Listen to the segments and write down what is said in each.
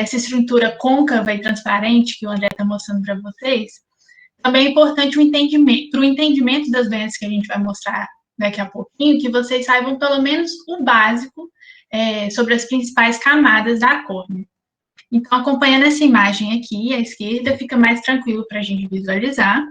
essa estrutura côncava e transparente que o André está mostrando para vocês, também é importante para o entendimento das doenças que a gente vai mostrar daqui a pouquinho, que vocês saibam pelo menos o básico sobre as principais camadas da córnea. Então, acompanhando essa imagem aqui, à esquerda, fica mais tranquilo para a gente visualizar.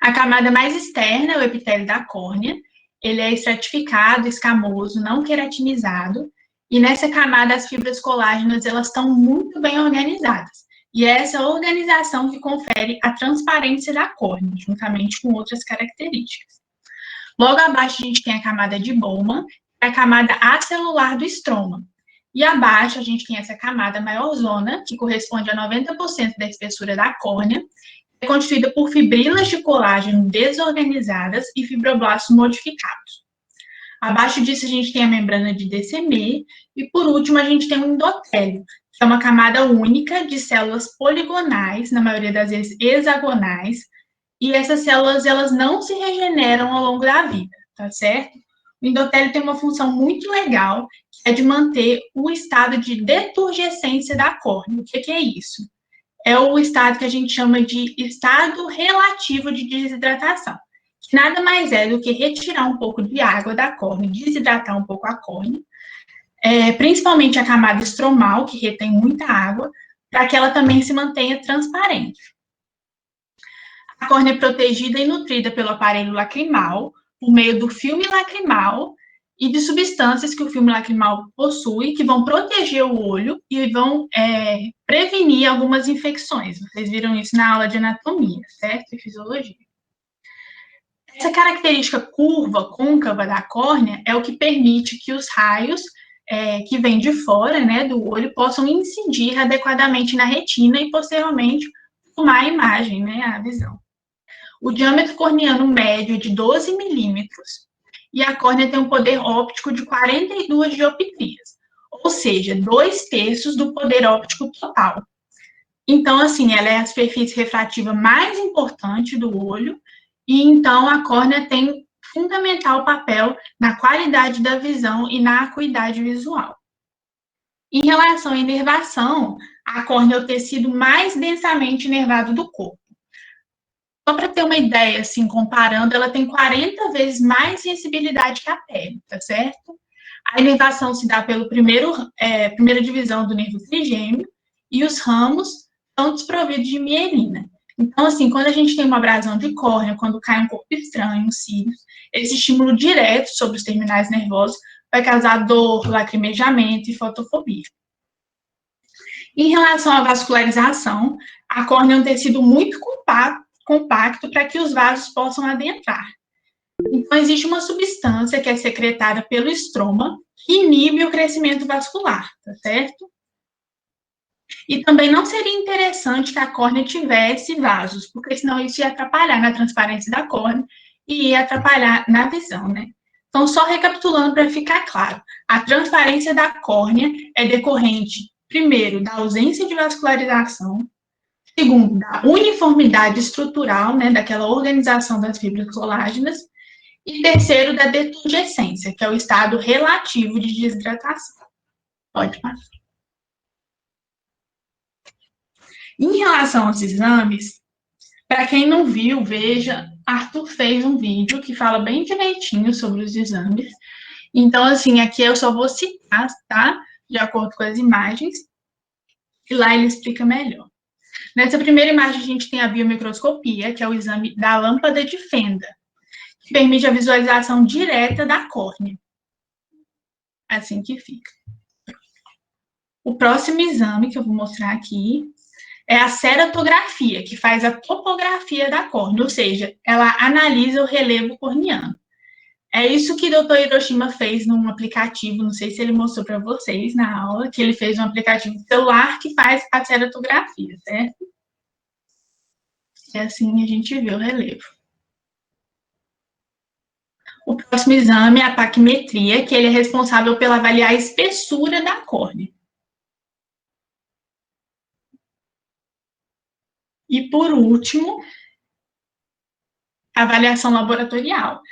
A camada mais externa é o epitélio da córnea. Ele é estratificado, escamoso, não queratinizado. E nessa camada, as fibras colágenas, elas estão muito bem organizadas. E é essa organização que confere a transparência da córnea, juntamente com outras características. Logo abaixo, a gente tem a camada de Bowman, que é a camada acelular do estroma. E abaixo, a gente tem essa camada maiorzona, que corresponde a 90% da espessura da córnea, é constituída por fibrilas de colágeno desorganizadas e fibroblastos modificados. Abaixo disso, a gente tem a membrana de Descemet, e por último, a gente tem o endotélio, que é uma camada única de células poligonais, na maioria das vezes hexagonais, e essas células, elas não se regeneram ao longo da vida, tá certo? O endotélio tem uma função muito legal, que é de manter o estado de deturgescência da córnea. O que é isso? É o estado que a gente chama de estado relativo de desidratação, que nada mais é do que retirar um pouco de água da córnea, desidratar um pouco a córnea, principalmente a camada estromal, que retém muita água, para que ela também se mantenha transparente. A córnea é protegida e nutrida pelo aparelho lacrimal, por meio do filme lacrimal e de substâncias que o filme lacrimal possui, que vão proteger o olho e vão prevenir algumas infecções. Vocês viram isso na aula de anatomia, certo? E fisiologia. Essa característica curva, côncava da córnea é o que permite que os raios que vêm de fora, né, do olho, possam incidir adequadamente na retina e, posteriormente, formar a imagem, né, a visão. O diâmetro corneano médio é de 12 milímetros e a córnea tem um poder óptico de 42 dioptrias, ou seja, 2/3 do poder óptico total. Então, assim, ela é a superfície refrativa mais importante do olho e, então, a córnea tem fundamental papel na qualidade da visão e na acuidade visual. Em relação à inervação, a córnea é o tecido mais densamente inervado do corpo. Só para ter uma ideia, assim, comparando, ela tem 40 vezes mais sensibilidade que a pele, tá certo? A inervação se dá pela primeira divisão do nervo trigêmeo e os ramos são desprovidos de mielina. Então, assim, quando a gente tem uma abrasão de córnea, quando cai um corpo estranho, cílios, esse estímulo direto sobre os terminais nervosos vai causar dor, lacrimejamento e fotofobia. Em relação à vascularização, a córnea é um tecido muito compacto para que os vasos possam adentrar. Então, existe uma substância que é secretada pelo estroma que inibe o crescimento vascular, tá certo? E também não seria interessante que a córnea tivesse vasos, porque senão isso ia atrapalhar na transparência da córnea e ia atrapalhar na visão, né? Então, só recapitulando para ficar claro, a transparência da córnea é decorrente, primeiro, da ausência de vascularização, segundo, da uniformidade estrutural, né, daquela organização das fibras colágenas, e terceiro, da deturgescência, que é o estado relativo de desidratação. Pode passar. Em relação aos exames, para quem não viu, veja, Arthur fez um vídeo que fala bem direitinho sobre os exames. Então, assim, aqui eu só vou citar, tá? De acordo com as imagens, e lá ele explica melhor. Nessa primeira imagem, a gente tem a biomicroscopia, que é o exame da lâmpada de Fenda, que permite a visualização direta da córnea. Assim que fica. O próximo exame que eu vou mostrar aqui é a ceratografia, que faz a topografia da córnea, ou seja, ela analisa o relevo corneano. É isso que o Dr. Hiroshima fez num aplicativo, não sei se ele mostrou para vocês na aula, que ele fez um aplicativo celular que faz a ceratografia, certo? E assim a gente vê o relevo. O próximo exame é a paquimetria, que ele é responsável pela avaliar a espessura da córnea. E, por último, a avaliação laboratorial.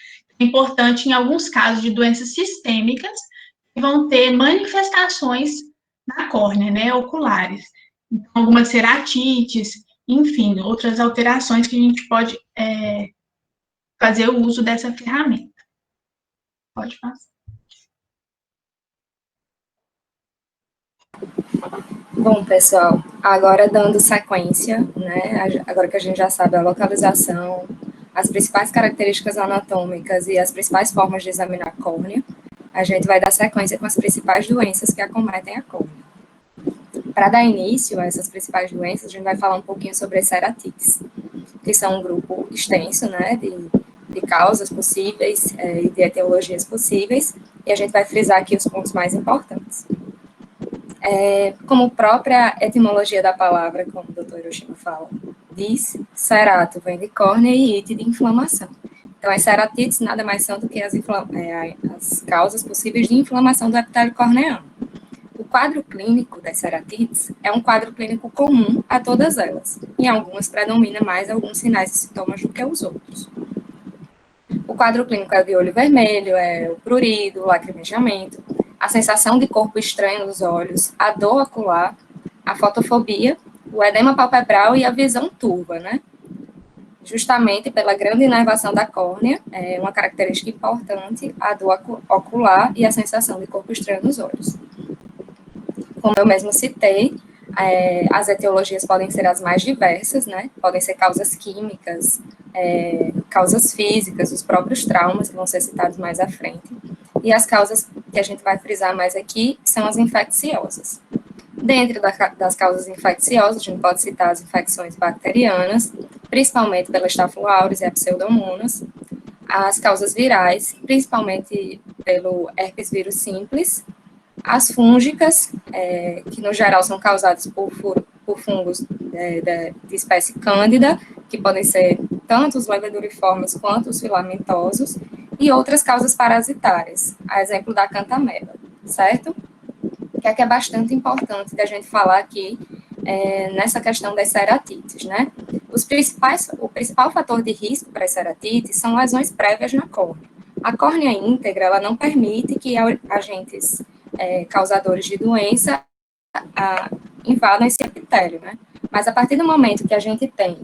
É importante em alguns casos de doenças sistêmicas que vão ter manifestações na córnea, né, oculares. Então, algumas ceratites, enfim, outras alterações que a gente pode fazer o uso dessa ferramenta. Pode passar. Bom, pessoal, agora dando sequência, né, agora que a gente já sabe a localização, as principais características anatômicas e as principais formas de examinar a córnea, a gente vai dar sequência com as principais doenças que acometem a córnea. Para dar início a essas principais doenças, a gente vai falar um pouquinho sobre as ceratites, que são um grupo extenso, né, de causas possíveis e de etiologias possíveis, e a gente vai frisar aqui os pontos mais importantes. Como própria etimologia da palavra, como o doutor Hiroshima fala, diz, cerato vem de córnea e ite de inflamação. Então, as ceratites nada mais são do que as causas possíveis de inflamação do epitélio corneano. O quadro clínico das ceratites é um quadro clínico comum a todas elas. Em algumas predomina mais alguns sinais e sintomas do que os outros. O quadro clínico é de olho vermelho, é o prurido, o lacrimejamento, a sensação de corpo estranho nos olhos, a dor ocular, a fotofobia, o edema palpebral e a visão turva, né? Justamente pela grande inervação da córnea, é uma característica importante, a dor ocular e a sensação de corpo estranho nos olhos. Como eu mesmo citei, as etiologias podem ser as mais diversas, né? Podem ser causas químicas, causas físicas, os próprios traumas, que vão ser citados mais à frente. E as causas que a gente vai frisar mais aqui são as infecciosas. Dentro das causas infecciosas, a gente pode citar as infecções bacterianas, principalmente pela Staphylococcus aureus e a Pseudomonas, as causas virais, principalmente pelo herpes vírus simples, as fúngicas, que no geral são causadas por fungos de espécie cândida, que podem ser tanto os leveduriformes quanto os filamentosos, e outras causas parasitárias, a exemplo da cantameba, certo? Que é bastante importante da gente falar aqui nessa questão das ceratites, né? O principal fator de risco para as ceratites são lesões prévias na córnea. A córnea íntegra, ela não permite que agentes causadores de doença invadam esse epitélio, né? Mas a partir do momento que a gente tem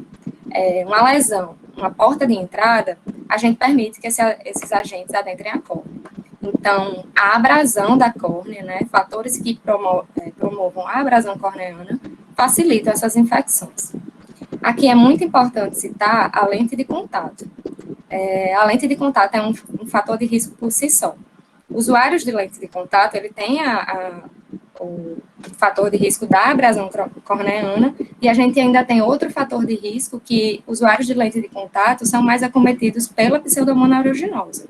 uma lesão, uma porta de entrada, a gente permite que esses agentes adentrem a córnea. Então, a abrasão da córnea, né, fatores que promovam a abrasão corneana, facilitam essas infecções. Aqui é muito importante citar a lente de contato. A lente de contato é um fator de risco por si só. Usuários de lente de contato, ele tem o fator de risco da abrasão corneana, e a gente ainda tem outro fator de risco que usuários de lente de contato são mais acometidos pela pseudomonas aeruginosa.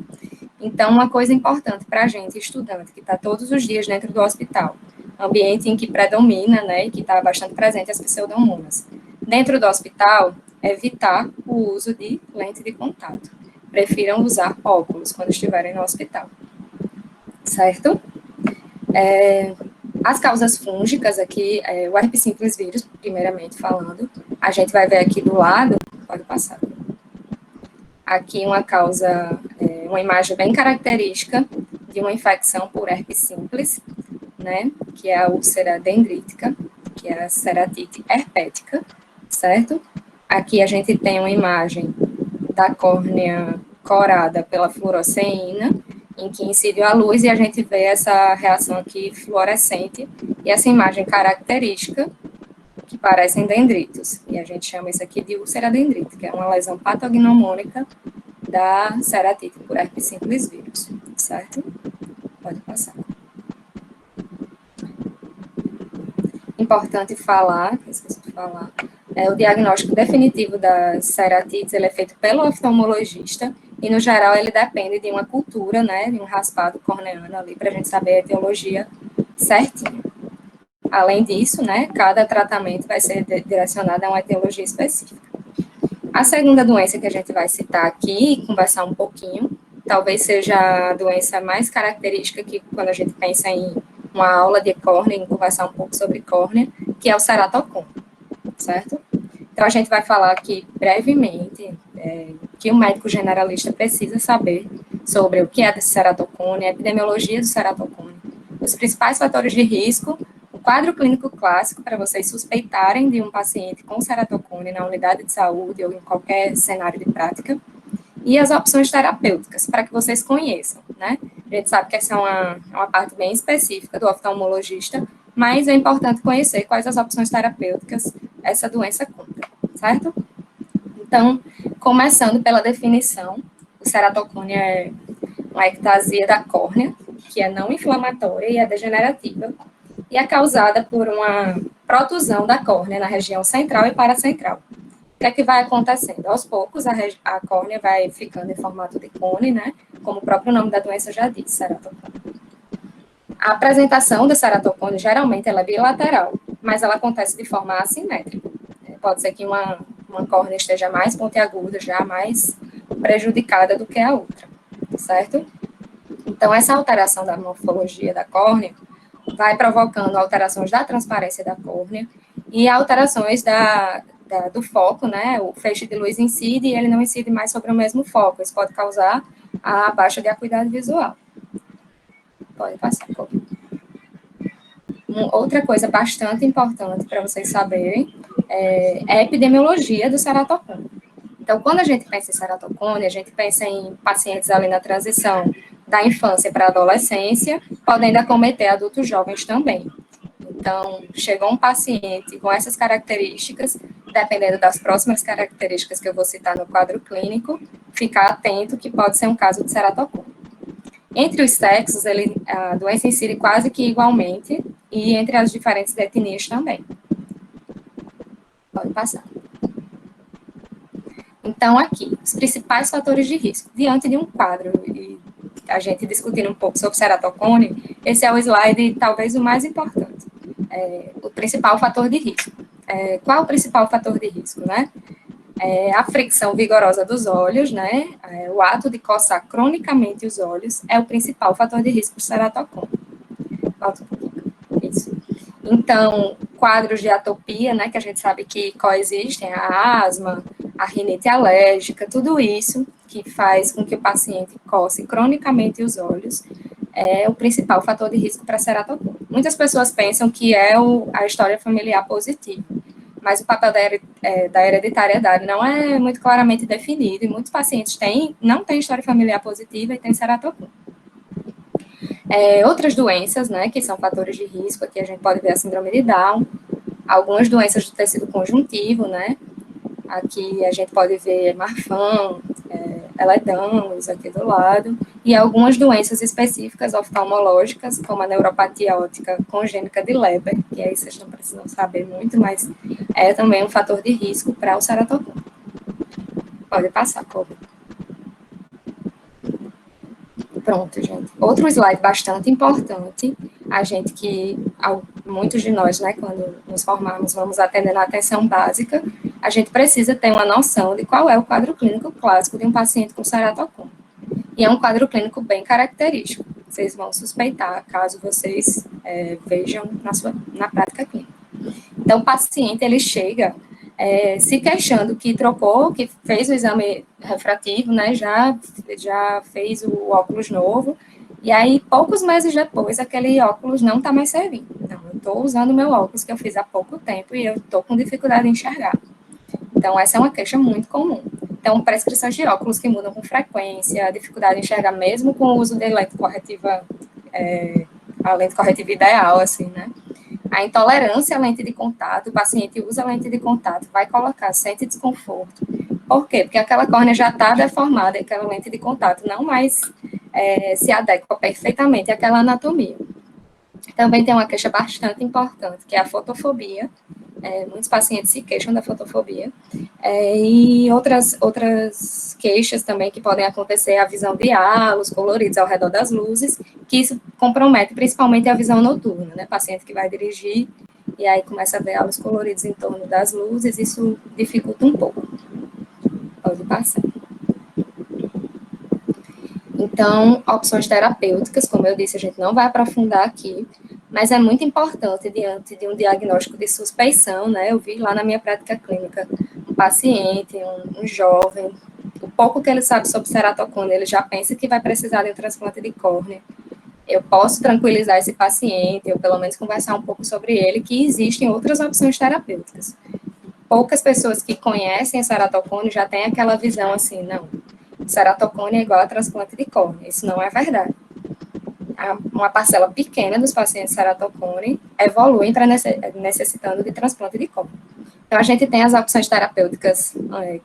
Então, uma coisa importante para a gente, estudante, que está todos os dias dentro do hospital, ambiente em que predomina, né, e que está bastante presente as pseudomonas. Dentro do hospital, evitar o uso de lente de contato. Prefiram usar óculos quando estiverem no hospital. Certo? As causas fúngicas aqui, o herpes simples vírus, primeiramente falando, a gente vai ver aqui do lado, pode passar. Aqui uma causa, uma imagem bem característica de uma infecção por herpes simples, né, que é a úlcera dendrítica, que é a ceratite herpética, certo? Aqui a gente tem uma imagem da córnea corada pela fluoresceína, em que incide a luz e a gente vê essa reação aqui fluorescente e essa imagem característica que parecem dendritos. E a gente chama isso aqui de úlcera dendrítica, que é uma lesão patognomônica da ceratite por herpes simples vírus, certo? Pode passar. Importante falar, esqueci de falar, o diagnóstico definitivo das ceratites, ele é feito pelo oftalmologista e, no geral, ele depende de uma cultura, né, de um raspado corneano ali, para a gente saber a etiologia certinha. Além disso, né, cada tratamento vai ser direcionado a uma etiologia específica. A segunda doença que a gente vai citar aqui e conversar um pouquinho, talvez seja a doença mais característica que, quando a gente pensa em uma aula de córnea, em conversar um pouco sobre córnea, que é o ceratocone, certo? Então, a gente vai falar aqui brevemente que o médico generalista precisa saber sobre o que é ceratocone, a epidemiologia do ceratocone, os principais fatores de risco, quadro clínico clássico, para vocês suspeitarem de um paciente com ceratocone na unidade de saúde ou em qualquer cenário de prática, e as opções terapêuticas, para que vocês conheçam, né? A gente sabe que essa é uma parte bem específica do oftalmologista, mas é importante conhecer quais as opções terapêuticas essa doença conta, certo? Então, começando pela definição, o ceratocone é uma ectasia da córnea, que é não inflamatória e é degenerativa, e é causada por uma protusão da córnea na região central e paracentral. O que vai acontecendo? Aos poucos, a córnea vai ficando em formato de cone, né? Como o próprio nome da doença já diz, ceratocone. A apresentação do ceratocone, geralmente, ela é bilateral, mas ela acontece de forma assimétrica. Pode ser que uma córnea esteja mais pontiaguda, já mais prejudicada do que a outra, certo? Então, essa alteração da morfologia da córnea vai provocando alterações da transparência da córnea e alterações do foco, né? O feixe de luz incide e ele não incide mais sobre o mesmo foco. Isso pode causar a baixa de acuidade visual. Pode passar, outra coisa bastante importante para vocês saberem é a epidemiologia do ceratocone. Então, quando a gente pensa em ceratocone, a gente pensa em pacientes ali na transição da infância para a adolescência, podendo acometer adultos jovens também. Então, chegou um paciente com essas características, dependendo das próximas características que eu vou citar no quadro clínico, ficar atento que pode ser um caso de ceratocone. Entre os sexos, a doença incide quase que igualmente, e entre as diferentes etnias também. Pode passar. Então, aqui, os principais fatores de risco. Diante de um quadro, e a gente discutindo um pouco sobre ceratocone, esse é o slide talvez o mais importante. O principal fator de risco. Qual é o principal fator de risco, né? A fricção vigorosa dos olhos, né? O ato de coçar cronicamente os olhos é o principal fator de risco para ceratocone. Volta um pouquinho. Isso. Então, quadros de atopia, né, que a gente sabe que coexistem, a asma, a rinite alérgica, tudo isso que faz com que o paciente coce cronicamente os olhos, é o principal fator de risco para ceratocone. Muitas pessoas pensam que é a história familiar positiva, mas o papel da hereditariedade não é muito claramente definido, e muitos pacientes não têm história familiar positiva e têm ceratocone. Outras doenças, né, que são fatores de risco, aqui a gente pode ver a síndrome de Down, algumas doenças do tecido conjuntivo, né, aqui a gente pode ver Marfan, Ehlers-Danlos aqui do lado, e algumas doenças específicas oftalmológicas, como a neuropatia óptica congênita de Leber, que aí vocês não precisam saber muito, mas é também um fator de risco para o ceratocone. Pode passar, Kobe. Pronto, gente. Outro slide bastante importante, muitos de nós, né, quando nos formarmos, vamos atender na atenção básica, a gente precisa ter uma noção de qual é o quadro clínico clássico de um paciente com ceratocone. E é um quadro clínico bem característico. Vocês vão suspeitar, caso vocês vejam na prática clínica. Então, o paciente, ele chega se queixando que fez o exame refrativo, né, já fez o óculos novo, e aí, poucos meses depois, aquele óculos não está mais servindo. Então, eu estou usando o meu óculos que eu fiz há pouco tempo e eu estou com dificuldade em enxergar. Então, essa é uma queixa muito comum. Então, prescrições de óculos que mudam com frequência, dificuldade em enxergar mesmo com o uso de lente corretiva, a lente corretiva ideal, assim, né? A intolerância à lente de contato, o paciente usa a lente de contato, sente desconforto. Por quê? Porque aquela córnea já está deformada, aquela lente de contato não mais se adequa perfeitamente àquela anatomia. Também tem uma queixa bastante importante, que é a fotofobia. Muitos pacientes se queixam da fotofobia. E outras queixas também que podem acontecer, a visão de halos coloridos ao redor das luzes, que isso compromete principalmente a visão noturna, né? Paciente que vai dirigir e aí começa a ver halos coloridos em torno das luzes, isso dificulta um pouco. Pode passar. Então, opções terapêuticas, como eu disse, a gente não vai aprofundar aqui, mas é muito importante, diante de um diagnóstico de suspeição, né? Eu vi lá na minha prática clínica um paciente, um jovem, o pouco que ele sabe sobre ceratocone, ele já pensa que vai precisar de um transplante de córnea. eu posso tranquilizar esse paciente, ou pelo menos conversar um pouco sobre ele, que existem outras opções terapêuticas. Poucas pessoas que conhecem a ceratocone já têm aquela visão assim, não, ceratocone é igual a transplante de córnea. Isso não é verdade. Uma parcela pequena dos pacientes ceratocone evoluem para necessitando de transplante de córnea. Então, a gente tem as opções terapêuticas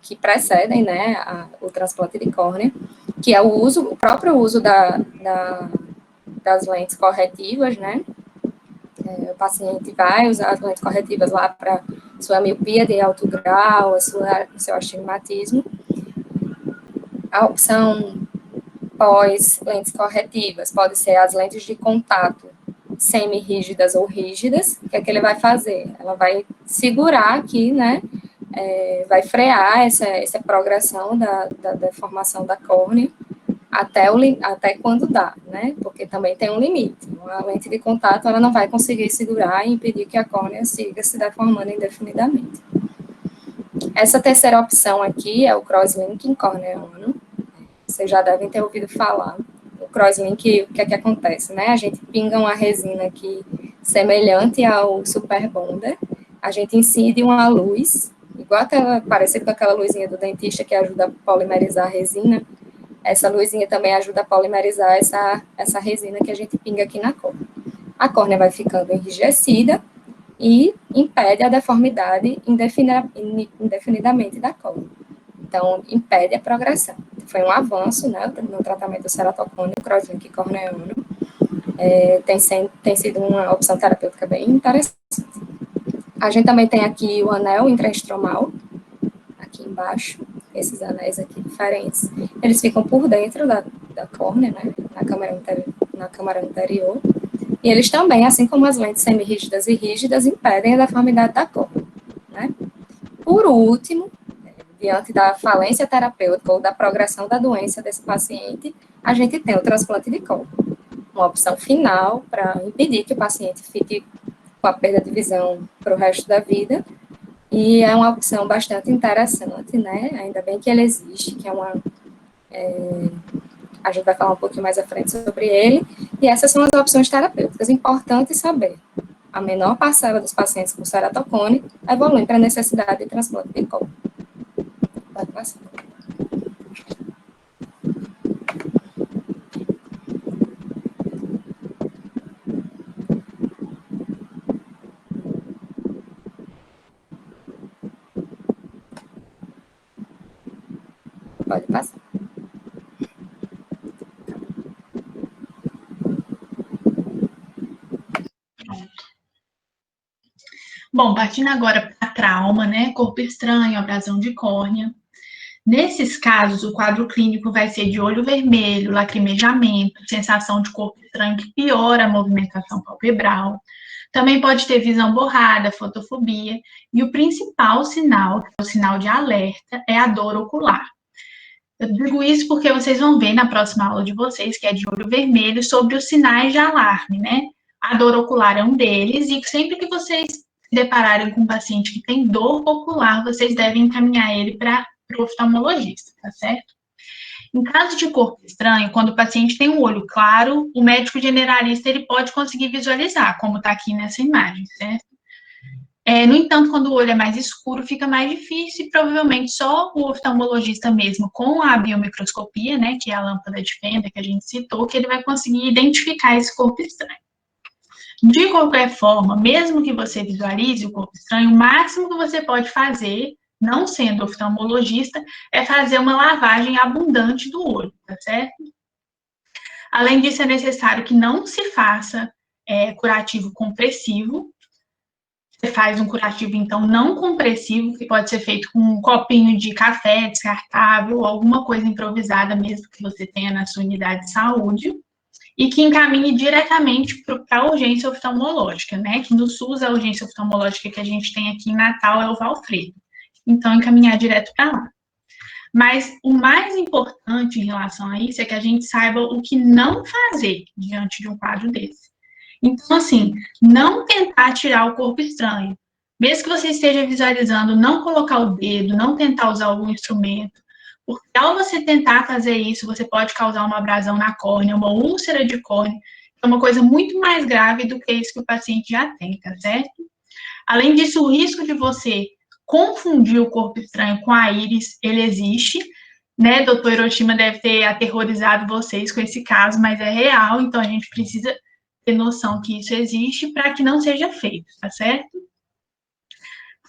que precedem, né, o transplante de córnea, que é o próprio uso das lentes corretivas, né? O paciente vai usar as lentes corretivas lá para sua miopia de alto grau, seu astigmatismo. A opção pós-lentes corretivas pode ser as lentes de contato semi-rígidas ou rígidas. O que é que ele vai fazer? Ela vai segurar aqui, né? Vai frear essa progressão da deformação da córnea até quando dá, né? Porque também tem um limite. A lente de contato, ela não vai conseguir segurar e impedir que a córnea siga se deformando indefinidamente. Essa terceira opção aqui é o crosslinking corneano. Vocês já devem ter ouvido falar. O crosslink, o que é que acontece, né? A gente pinga uma resina aqui semelhante ao super bonder, a gente incide uma luz, igual parecido com aquela luzinha do dentista que ajuda a polimerizar a resina. Essa luzinha também ajuda a polimerizar essa resina que a gente pinga aqui na córnea. A córnea vai ficando enrijecida e impede a deformidade indefinidamente da córnea. Então, impede a progressão. Foi um avanço, né, no tratamento do ceratocone, o crosslink corneano. Tem sido uma opção terapêutica bem interessante. A gente também tem aqui o anel intraestromal, aqui embaixo, esses anéis aqui diferentes, eles ficam por dentro da córnea, né, na câmara anterior, e eles também, assim como as lentes semirrígidas e rígidas, impedem a deformidade da córnea, né. Por último, diante da falência terapêutica ou da progressão da doença desse paciente, a gente tem o transplante de córnea, uma opção final para impedir que o paciente fique com a perda de visão para o resto da vida. E é uma opção bastante interessante, né? Ainda bem que ele existe, que a gente vai falar um pouquinho mais à frente sobre ele. E essas são as opções terapêuticas. Importante saber, a menor parcela dos pacientes com ceratocone evolui para a necessidade de transplante de córnea. Pode passar. Pode passar. Bom, partindo agora para trauma, né? Corpo estranho, abrasão de córnea. Nesses casos, o quadro clínico vai ser de olho vermelho, lacrimejamento, sensação de corpo estranho que piora a movimentação palpebral. Também pode ter visão borrada, fotofobia. E o principal sinal, que é o sinal de alerta, é a dor ocular. Eu digo isso porque vocês vão ver na próxima aula de vocês, que é de olho vermelho, sobre os sinais de alarme, né? A dor ocular é um deles, e sempre que vocês se depararem com um paciente que tem dor ocular, vocês devem encaminhar ele para o oftalmologista, tá certo? Em caso de corpo estranho, quando o paciente tem um olho claro, o médico generalista ele pode conseguir visualizar, como está aqui nessa imagem, certo? No entanto, quando o olho é mais escuro, fica mais difícil e provavelmente só o oftalmologista mesmo, com a biomicroscopia, né, que é a lâmpada de fenda que a gente citou, que ele vai conseguir identificar esse corpo estranho. De qualquer forma, mesmo que você visualize o corpo estranho, o máximo que você pode fazer, não sendo oftalmologista, é fazer uma lavagem abundante do olho, tá certo? Além disso, é necessário que não se faça curativo compressivo. Você faz um curativo, então, não compressivo, que pode ser feito com um copinho de café descartável, ou alguma coisa improvisada mesmo que você tenha na sua unidade de saúde, e que encaminhe diretamente para a urgência oftalmológica, né? Que no SUS, a urgência oftalmológica que a gente tem aqui em Natal é o Valfredo. Então, encaminhar direto para lá. Mas o mais importante em relação a isso é que a gente saiba o que não fazer diante de um quadro desse. Então, assim, não tentar tirar o corpo estranho. Mesmo que você esteja visualizando, não colocar o dedo, não tentar usar algum instrumento, porque ao você tentar fazer isso, você pode causar uma abrasão na córnea, uma úlcera de córnea, é uma coisa muito mais grave do que isso que o paciente já tem, tá certo? Além disso, o risco de você confundir o corpo estranho com a íris, ele existe, né? Doutor Hiroshima deve ter aterrorizado vocês com esse caso, mas é real, então a gente precisa ter noção que isso existe para que não seja feito, tá certo?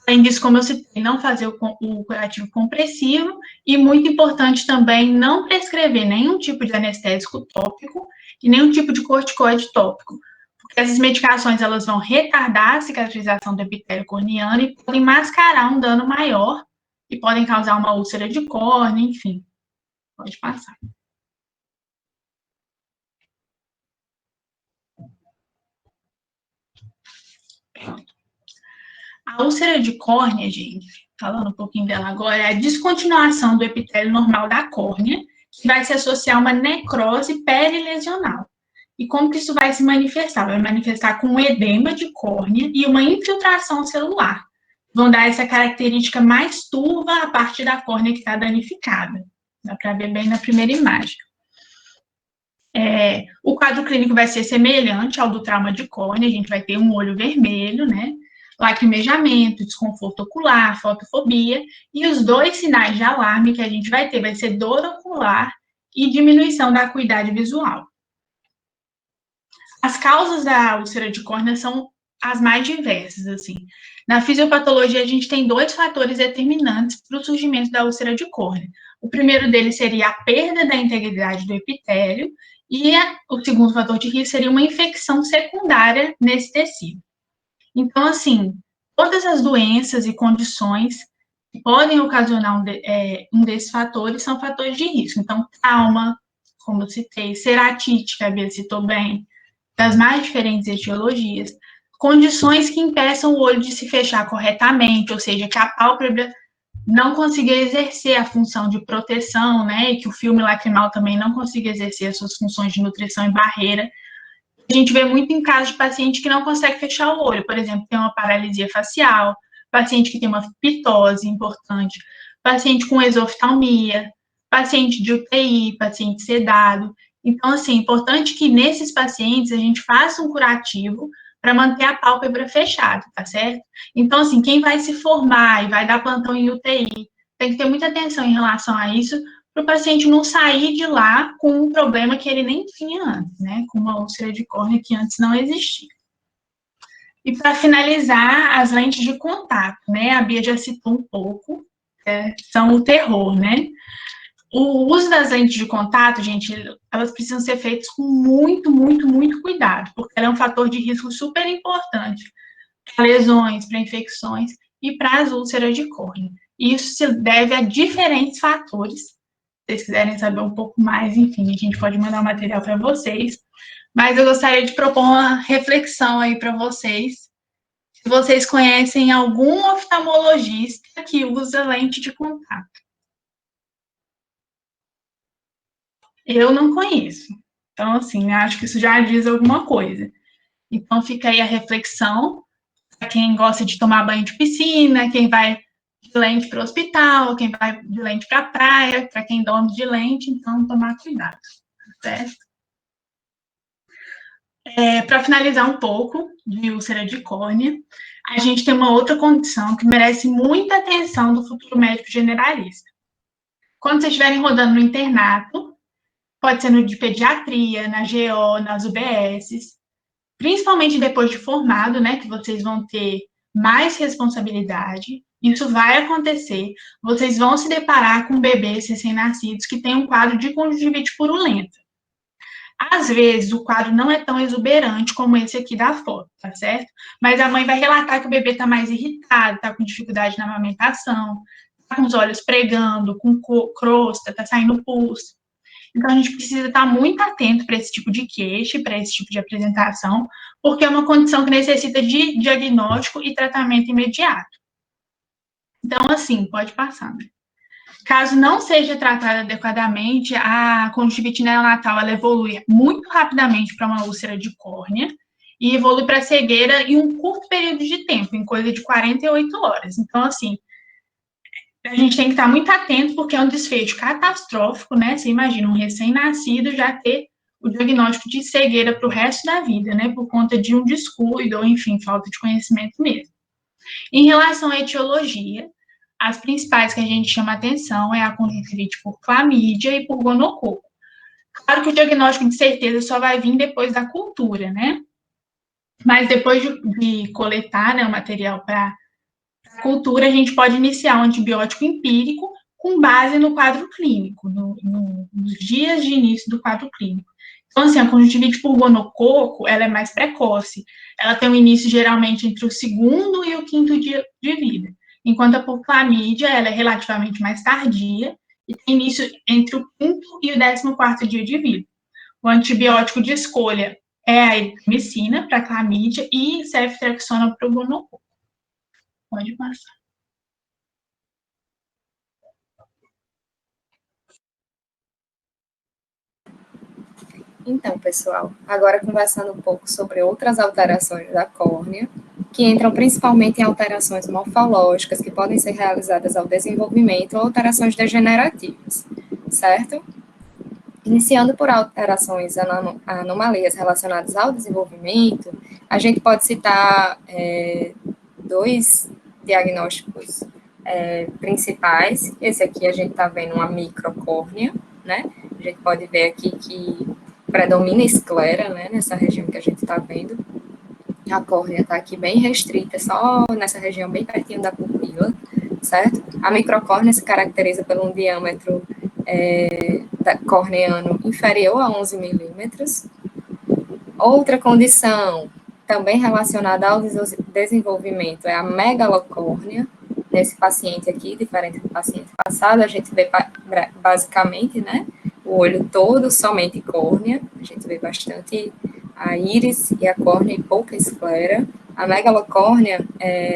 Além disso, como eu citei, não fazer o curativo compressivo e, muito importante também, não prescrever nenhum tipo de anestésico tópico e nenhum tipo de corticoide tópico, porque essas medicações elas vão retardar a cicatrização do epitélio corneano e podem mascarar um dano maior e podem causar uma úlcera de córnea, enfim. Pode passar. A úlcera de córnea, gente, falando um pouquinho dela agora, é a descontinuação do epitélio normal da córnea, que vai se associar a uma necrose perilesional. E como que isso vai se manifestar? Vai manifestar com um edema de córnea e uma infiltração celular. Vão dar essa característica mais turva a parte da córnea que está danificada. Dá para ver bem na primeira imagem. O quadro clínico vai ser semelhante ao do trauma de córnea, a gente vai ter um olho vermelho, né? Lacrimejamento, desconforto ocular, fotofobia, e os dois sinais de alarme que a gente vai ter vai ser dor ocular e diminuição da acuidade visual. As causas da úlcera de córnea são as mais diversas, assim. Na fisiopatologia, a gente tem dois fatores determinantes para o surgimento da úlcera de córnea. O primeiro deles seria a perda da integridade do epitélio, e o segundo fator de risco seria uma infecção secundária nesse tecido. Então, assim, todas as doenças e condições que podem ocasionar um desses fatores são fatores de risco. Então, trauma, como eu citei, ceratite, que a Bia citou bem, das mais diferentes etiologias, condições que impeçam o olho de se fechar corretamente, ou seja, que a pálpebra não consiga exercer a função de proteção, né, e que o filme lacrimal também não consiga exercer as suas funções de nutrição e barreira. A gente vê muito em casos de paciente que não consegue fechar o olho, por exemplo, tem uma paralisia facial, paciente que tem uma pitose importante, paciente com exoftalmia, paciente de UTI, paciente sedado. Então, assim, é importante que nesses pacientes a gente faça um curativo para manter a pálpebra fechada, tá certo? Então, assim, quem vai se formar e vai dar plantão em UTI, tem que ter muita atenção em relação a isso, para o paciente não sair de lá com um problema que ele nem tinha antes, né? Com uma úlcera de córnea que antes não existia. E para finalizar, as lentes de contato, né? A Bia já citou um pouco, são o terror, né? O uso das lentes de contato, gente, elas precisam ser feitas com muito, muito, muito cuidado, porque ela é um fator de risco super importante para lesões, para infecções e para as úlceras de córnea. Isso se deve a diferentes fatores. Se vocês quiserem saber um pouco mais, enfim, a gente pode mandar o material para vocês. Mas eu gostaria de propor uma reflexão aí para vocês. Se vocês conhecem algum oftalmologista que usa lente de contato. Eu não conheço. Então, assim, acho que isso já diz alguma coisa. Então, fica aí a reflexão para quem gosta de tomar banho de piscina, quem vai de lente para o hospital, quem vai de lente para a praia, para quem dorme de lente, então tomar cuidado, certo? Para finalizar um pouco de úlcera de córnea, a gente tem uma outra condição que merece muita atenção do futuro médico generalista. Quando vocês estiverem rodando no internato, pode ser no de pediatria, na GO, nas UBSs, principalmente depois de formado, né, que vocês vão ter mais responsabilidade, isso vai acontecer, vocês vão se deparar com bebês recém-nascidos que têm um quadro de conjuntivite purulenta. Às vezes, o quadro não é tão exuberante como esse aqui da foto, tá certo? Mas a mãe vai relatar que o bebê está mais irritado, está com dificuldade na amamentação, está com os olhos pregando, com crosta, está saindo pus. Então, a gente precisa estar muito atento para esse tipo de queixa, para esse tipo de apresentação, porque é uma condição que necessita de diagnóstico e tratamento imediato. Então, assim, pode passar. Né? Caso não seja tratada adequadamente, a conjuntivite neonatal ela evolui muito rapidamente para uma úlcera de córnea e evolui para cegueira em um curto período de tempo, em coisa de 48 horas. Então, assim, a gente tem que estar muito atento porque é um desfecho catastrófico, né? Você imagina um recém-nascido já ter o diagnóstico de cegueira para o resto da vida, né, por conta de um descuido ou, enfim, falta de conhecimento mesmo. Em relação à etiologia, as principais que a gente chama atenção é a conjuntivite por clamídia e por gonococo. Claro que o diagnóstico de certeza só vai vir depois da cultura, né? Mas depois de coletar, né, o material para a cultura, a gente pode iniciar um antibiótico empírico com base no quadro clínico, nos dias de início do quadro clínico. Então, assim, a conjuntivite por gonococo, ela é mais precoce. Ela tem um início geralmente entre o segundo e o quinto dia de vida. Enquanto a por clamídia, ela é relativamente mais tardia e tem início entre o quinto e o 14º dia de vida. O antibiótico de escolha é a eritrimicina para clamídia e ceftriaxona para o gonococo. Pode passar. Então, pessoal, agora conversando um pouco sobre outras alterações da córnea, que entram principalmente em alterações morfológicas que podem ser realizadas ao desenvolvimento ou alterações degenerativas, certo? Iniciando por alterações, anomalias relacionadas ao desenvolvimento, a gente pode citar dois diagnósticos principais. Esse aqui a gente está vendo uma microcórnea, né? A gente pode ver aqui que predomina esclera, né, nessa região que a gente está vendo. A córnea está aqui bem restrita, só nessa região bem pertinho da pupila, certo? A microcórnea se caracteriza por um diâmetro corneano inferior a 11 milímetros. Outra condição também relacionada ao desenvolvimento é a megalocórnea. Nesse paciente aqui, diferente do paciente passado, a gente vê basicamente, né, o olho todo, somente córnea, a gente vê bastante a íris e a córnea e pouca esclera. A megalocórnea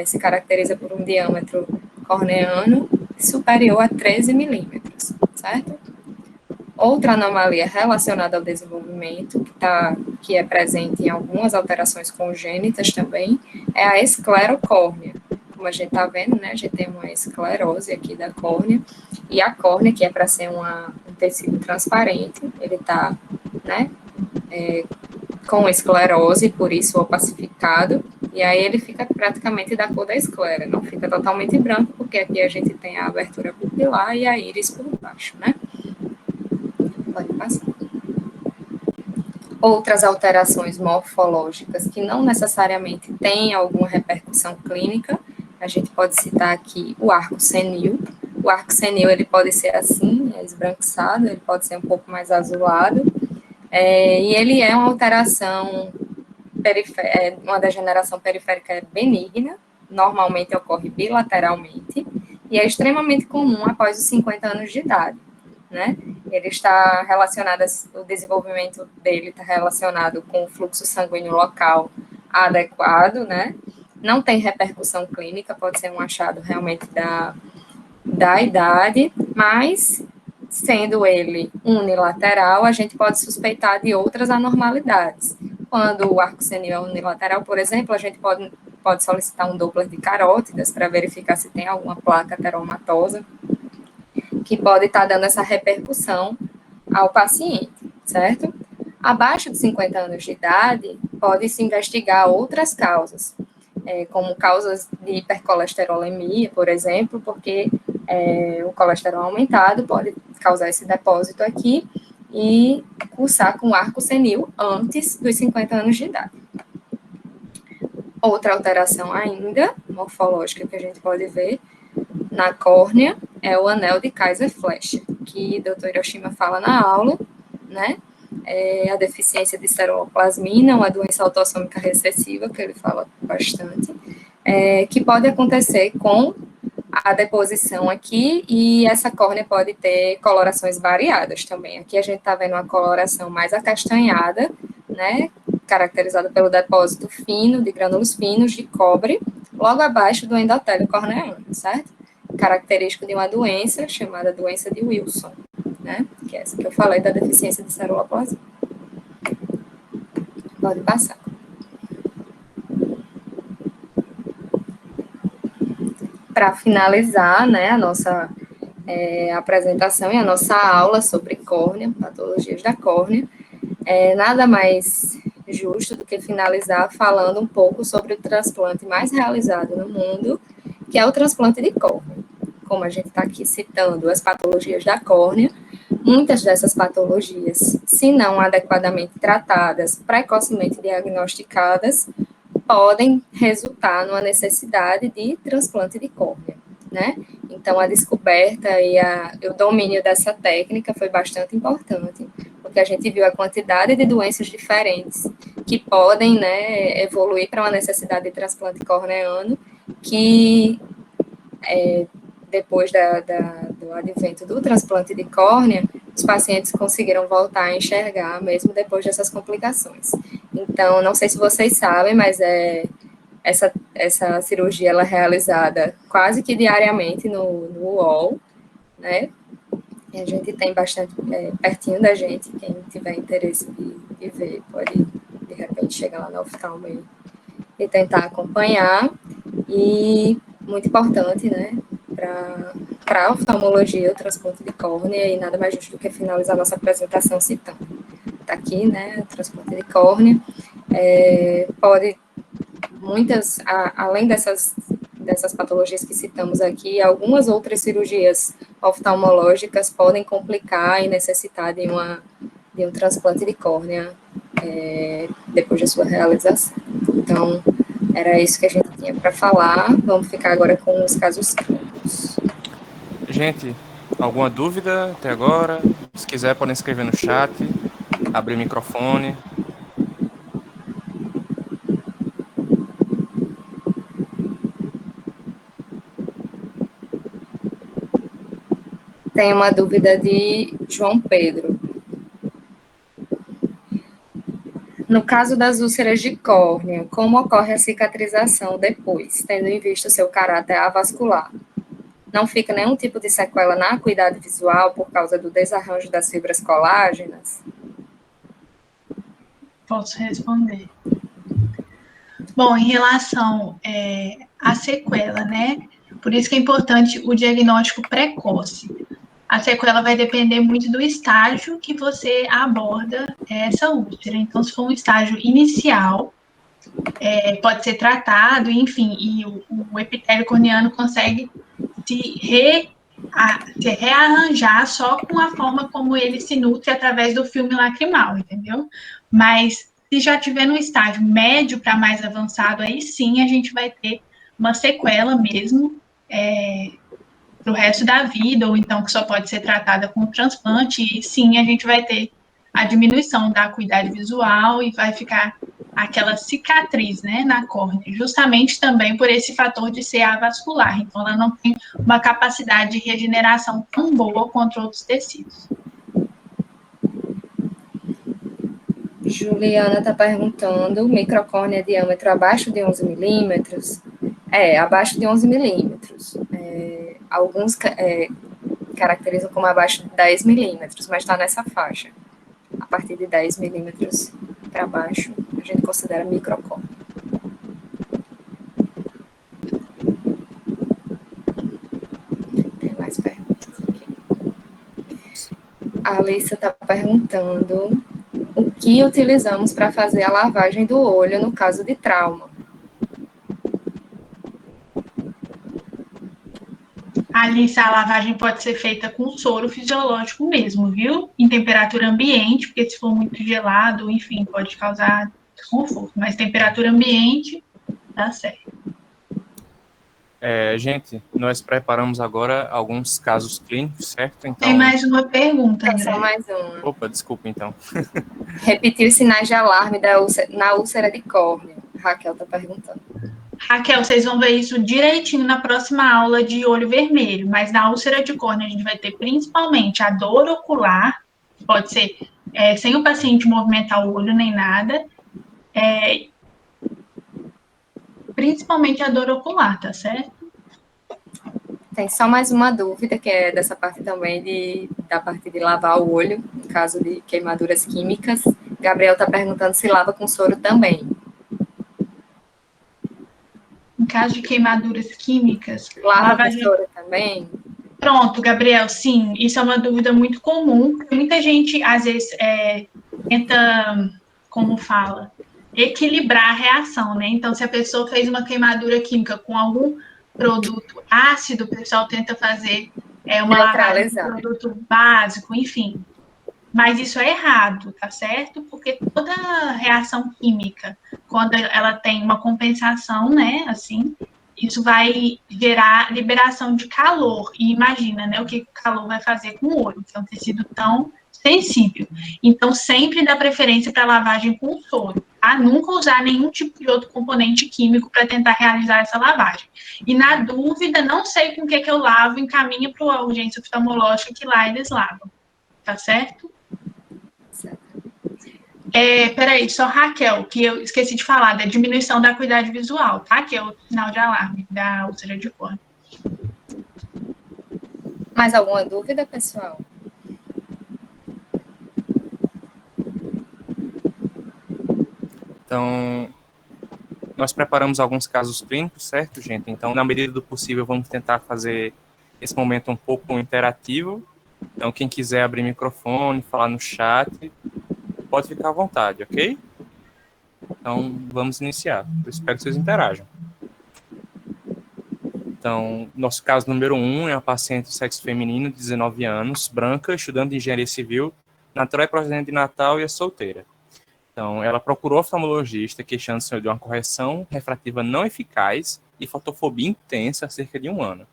se caracteriza por um diâmetro corneano superior a 13 milímetros, certo? Outra anomalia relacionada ao desenvolvimento, que é presente em algumas alterações congênitas também, é a esclerocórnea. Como a gente está vendo, né, a gente tem uma esclerose aqui da córnea, e a córnea, que é para ser um tecido transparente, ele está, né, com esclerose, por isso opacificado, e aí ele fica praticamente da cor da esclera, não fica totalmente branco, porque aqui a gente tem a abertura pupilar e a íris por baixo, né? Pode passar. Outras alterações morfológicas que não necessariamente têm alguma repercussão clínica, a gente pode citar aqui o arco senil. O arco senil, ele pode ser assim, esbranquiçado, ele pode ser um pouco mais azulado, e ele é uma alteração, uma degeneração periférica benigna, normalmente ocorre bilateralmente, e é extremamente comum após os 50 anos de idade, né? Ele está relacionado, o desenvolvimento dele está relacionado com o fluxo sanguíneo local adequado, né? Não tem repercussão clínica, pode ser um achado realmente da idade, mas sendo ele unilateral, a gente pode suspeitar de outras anormalidades. Quando o arco senil é unilateral, por exemplo, a gente pode solicitar um Doppler de carótidas para verificar se tem alguma placa ateromatosa que pode estar dando essa repercussão ao paciente, certo? Abaixo de 50 anos de idade, pode-se investigar outras causas, como causas de hipercolesterolemia, por exemplo, porque o colesterol aumentado pode causar esse depósito aqui e cursar com arco senil antes dos 50 anos de idade. Outra alteração ainda, morfológica, que a gente pode ver na córnea, é o anel de Kaiser-Fleischer, que o Dr. Hiroshima fala na aula, né? A deficiência de ceruloplasmina, uma doença autossômica recessiva, que ele fala bastante, que pode acontecer com a deposição aqui, e essa córnea pode ter colorações variadas também. Aqui a gente está vendo uma coloração mais acastanhada, né, caracterizada pelo depósito fino, de grânulos finos de cobre, logo abaixo do endotélio corneano, certo? Característico de uma doença chamada doença de Wilson, né, que é essa que eu falei da deficiência de ceruloplasmina. Pode passar. Para finalizar, né, a nossa apresentação e a nossa aula sobre córnea, patologias da córnea, Nada mais justo do que finalizar falando um pouco sobre o transplante mais realizado no mundo, que é o transplante de córnea. Como a gente está aqui citando as patologias da córnea, muitas dessas patologias, se não adequadamente tratadas, precocemente diagnosticadas, podem resultar numa necessidade de transplante de córnea, né? Então, a descoberta e o domínio dessa técnica foi bastante importante, porque a gente viu a quantidade de doenças diferentes que podem, né, evoluir para uma necessidade de transplante corneano, que depois do advento do transplante de córnea, os pacientes conseguiram voltar a enxergar, mesmo depois dessas complicações. Então, não sei se vocês sabem, mas essa cirurgia ela é realizada quase que diariamente no UOL, né? E a gente tem bastante pertinho da gente, quem tiver interesse de ver, pode, de repente, chegar lá na oftalmo e tentar acompanhar. E muito importante, né, para a oftalmologia, o transplante de córnea, e nada mais justo do que finalizar a nossa apresentação citando. Está aqui, né, o transplante de córnea. Pode, além dessas patologias que citamos aqui, algumas outras cirurgias oftalmológicas podem complicar e necessitar de um transplante de córnea depois da sua realização. Então, era isso que a gente tinha para falar. Vamos ficar agora com os casos clínicos. Gente, alguma dúvida até agora? Se quiser, podem escrever no chat, abrir o microfone. Tem uma dúvida de João Pedro. No caso das úlceras de córnea, como ocorre a cicatrização depois, tendo em vista o seu caráter avascular? Não fica nenhum tipo de sequela na acuidade visual por causa do desarranjo das fibras colágenas? Posso responder. Bom, em relação à sequela, né? Por isso que é importante o diagnóstico precoce. A sequela vai depender muito do estágio que você aborda essa úlcera. Então, se for um estágio inicial, pode ser tratado, enfim, e o epitélio corneano consegue se rearranjar só com a forma como ele se nutre através do filme lacrimal, entendeu? Mas se já tiver no estágio médio para mais avançado, aí sim a gente vai ter uma sequela mesmo para o resto da vida, ou então que só pode ser tratada com transplante, e sim a gente vai ter a diminuição da acuidade visual e vai ficar aquela cicatriz, né, na córnea, justamente também por esse fator de ser avascular. Então, ela não tem uma capacidade de regeneração tão boa quanto outros tecidos. Juliana está perguntando, microcórnea diâmetro abaixo de 11 milímetros? Abaixo de 11 milímetros. Alguns caracterizam como abaixo de 10 milímetros, mas está nessa faixa. A partir de 10 milímetros para baixo, a gente considera microcórnea. Tem mais perguntas aqui. A Alissa está perguntando o que utilizamos para fazer a lavagem do olho no caso de trauma. Ali, a lavagem pode ser feita com soro fisiológico mesmo, viu? Em temperatura ambiente, porque se for muito gelado, enfim, pode causar desconforto. Mas temperatura ambiente, tá certo. Gente, nós preparamos agora alguns casos clínicos, certo? Então... Tem mais uma pergunta, André. Tem só mais uma. Opa, desculpa, então. Repetir os sinais de alarme na úlcera de córnea. Raquel está perguntando. Raquel, vocês vão ver isso direitinho na próxima aula de olho vermelho, mas na úlcera de córnea a gente vai ter principalmente a dor ocular, pode ser sem o paciente movimentar o olho nem nada, principalmente a dor ocular, tá certo? Tem só mais uma dúvida, que é dessa parte também, da parte de lavar o olho, no caso de queimaduras químicas. Gabriel está perguntando se lava com soro também. Em caso de queimaduras químicas, lava com soro também? Pronto, Gabriel, sim, isso é uma dúvida muito comum, porque muita gente, às vezes, tenta, como fala, equilibrar a reação, né? Então, se a pessoa fez uma queimadura química com algum produto ácido, o pessoal tenta fazer uma lavagem com Neutralizar. produto básico, enfim. Mas isso é errado, tá certo? Porque toda reação química, quando ela tem uma compensação, né, assim, isso vai gerar liberação de calor. E imagina, né, o que o calor vai fazer com o olho, que é um tecido tão sensível. Então, sempre dá preferência para lavagem com soro, tá? Nunca usar nenhum tipo de outro componente químico para tentar realizar essa lavagem. E na dúvida, não sei com o que eu lavo, encaminha para a urgência oftalmológica que lá eles lavam, tá certo? Peraí, só Raquel, que eu esqueci de falar, da diminuição da acuidade visual, tá? Que é o sinal de alarme da úlcera de córnea. Mais alguma dúvida, pessoal? Então, nós preparamos alguns casos clínicos, certo, gente? Então, na medida do possível, vamos tentar fazer esse momento um pouco interativo. Então, quem quiser abrir microfone, falar no chat, pode ficar à vontade, ok? Então, vamos iniciar. Eu espero que vocês interajam. Então, nosso caso número 1 é uma paciente de sexo feminino, de 19 anos, branca, estudante de engenharia civil, natural e procedente de Natal e é solteira. Então, ela procurou oftalmologista queixando-se de uma correção refrativa não eficaz e fotofobia intensa há cerca de 1 ano.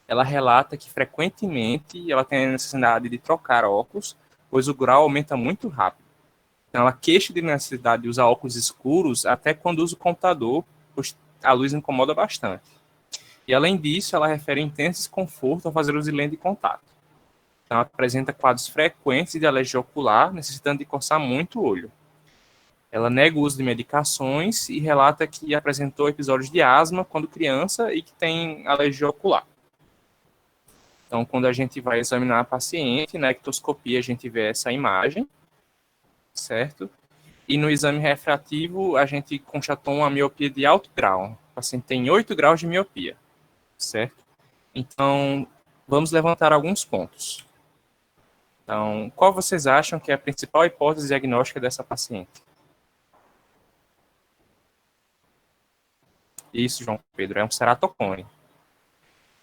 Ela relata que frequentemente ela tem a necessidade de trocar óculos, pois o grau aumenta muito rápido. Então, ela queixa de necessidade de usar óculos escuros até quando usa o computador, pois a luz incomoda bastante. E, além disso, ela refere intenso desconforto ao fazer uso de lente de contato. Então, ela apresenta quadros frequentes de alergia ocular, necessitando de coçar muito o olho. Ela nega o uso de medicações e relata que apresentou episódios de asma quando criança e que tem alergia ocular. Então, quando a gente vai examinar a paciente, na ectoscopia a gente vê essa imagem, certo? E no exame refrativo a gente constatou uma miopia de alto grau. O paciente tem 8 graus de miopia, certo? Então, vamos levantar alguns pontos. Então, qual vocês acham que é a principal hipótese diagnóstica dessa paciente? Isso, João Pedro, é um ceratocone.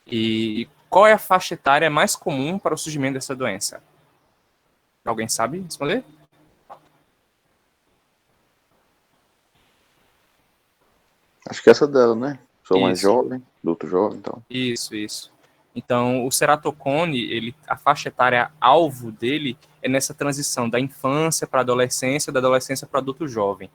E qual é a faixa etária mais comum para o surgimento dessa doença? Alguém sabe responder? Acho que essa dela, né? Sou mais Isso. jovem, adulto jovem, então. Isso. Então, o ceratocone, a faixa etária alvo dele é nessa transição da infância para a adolescência, da adolescência para adulto jovem.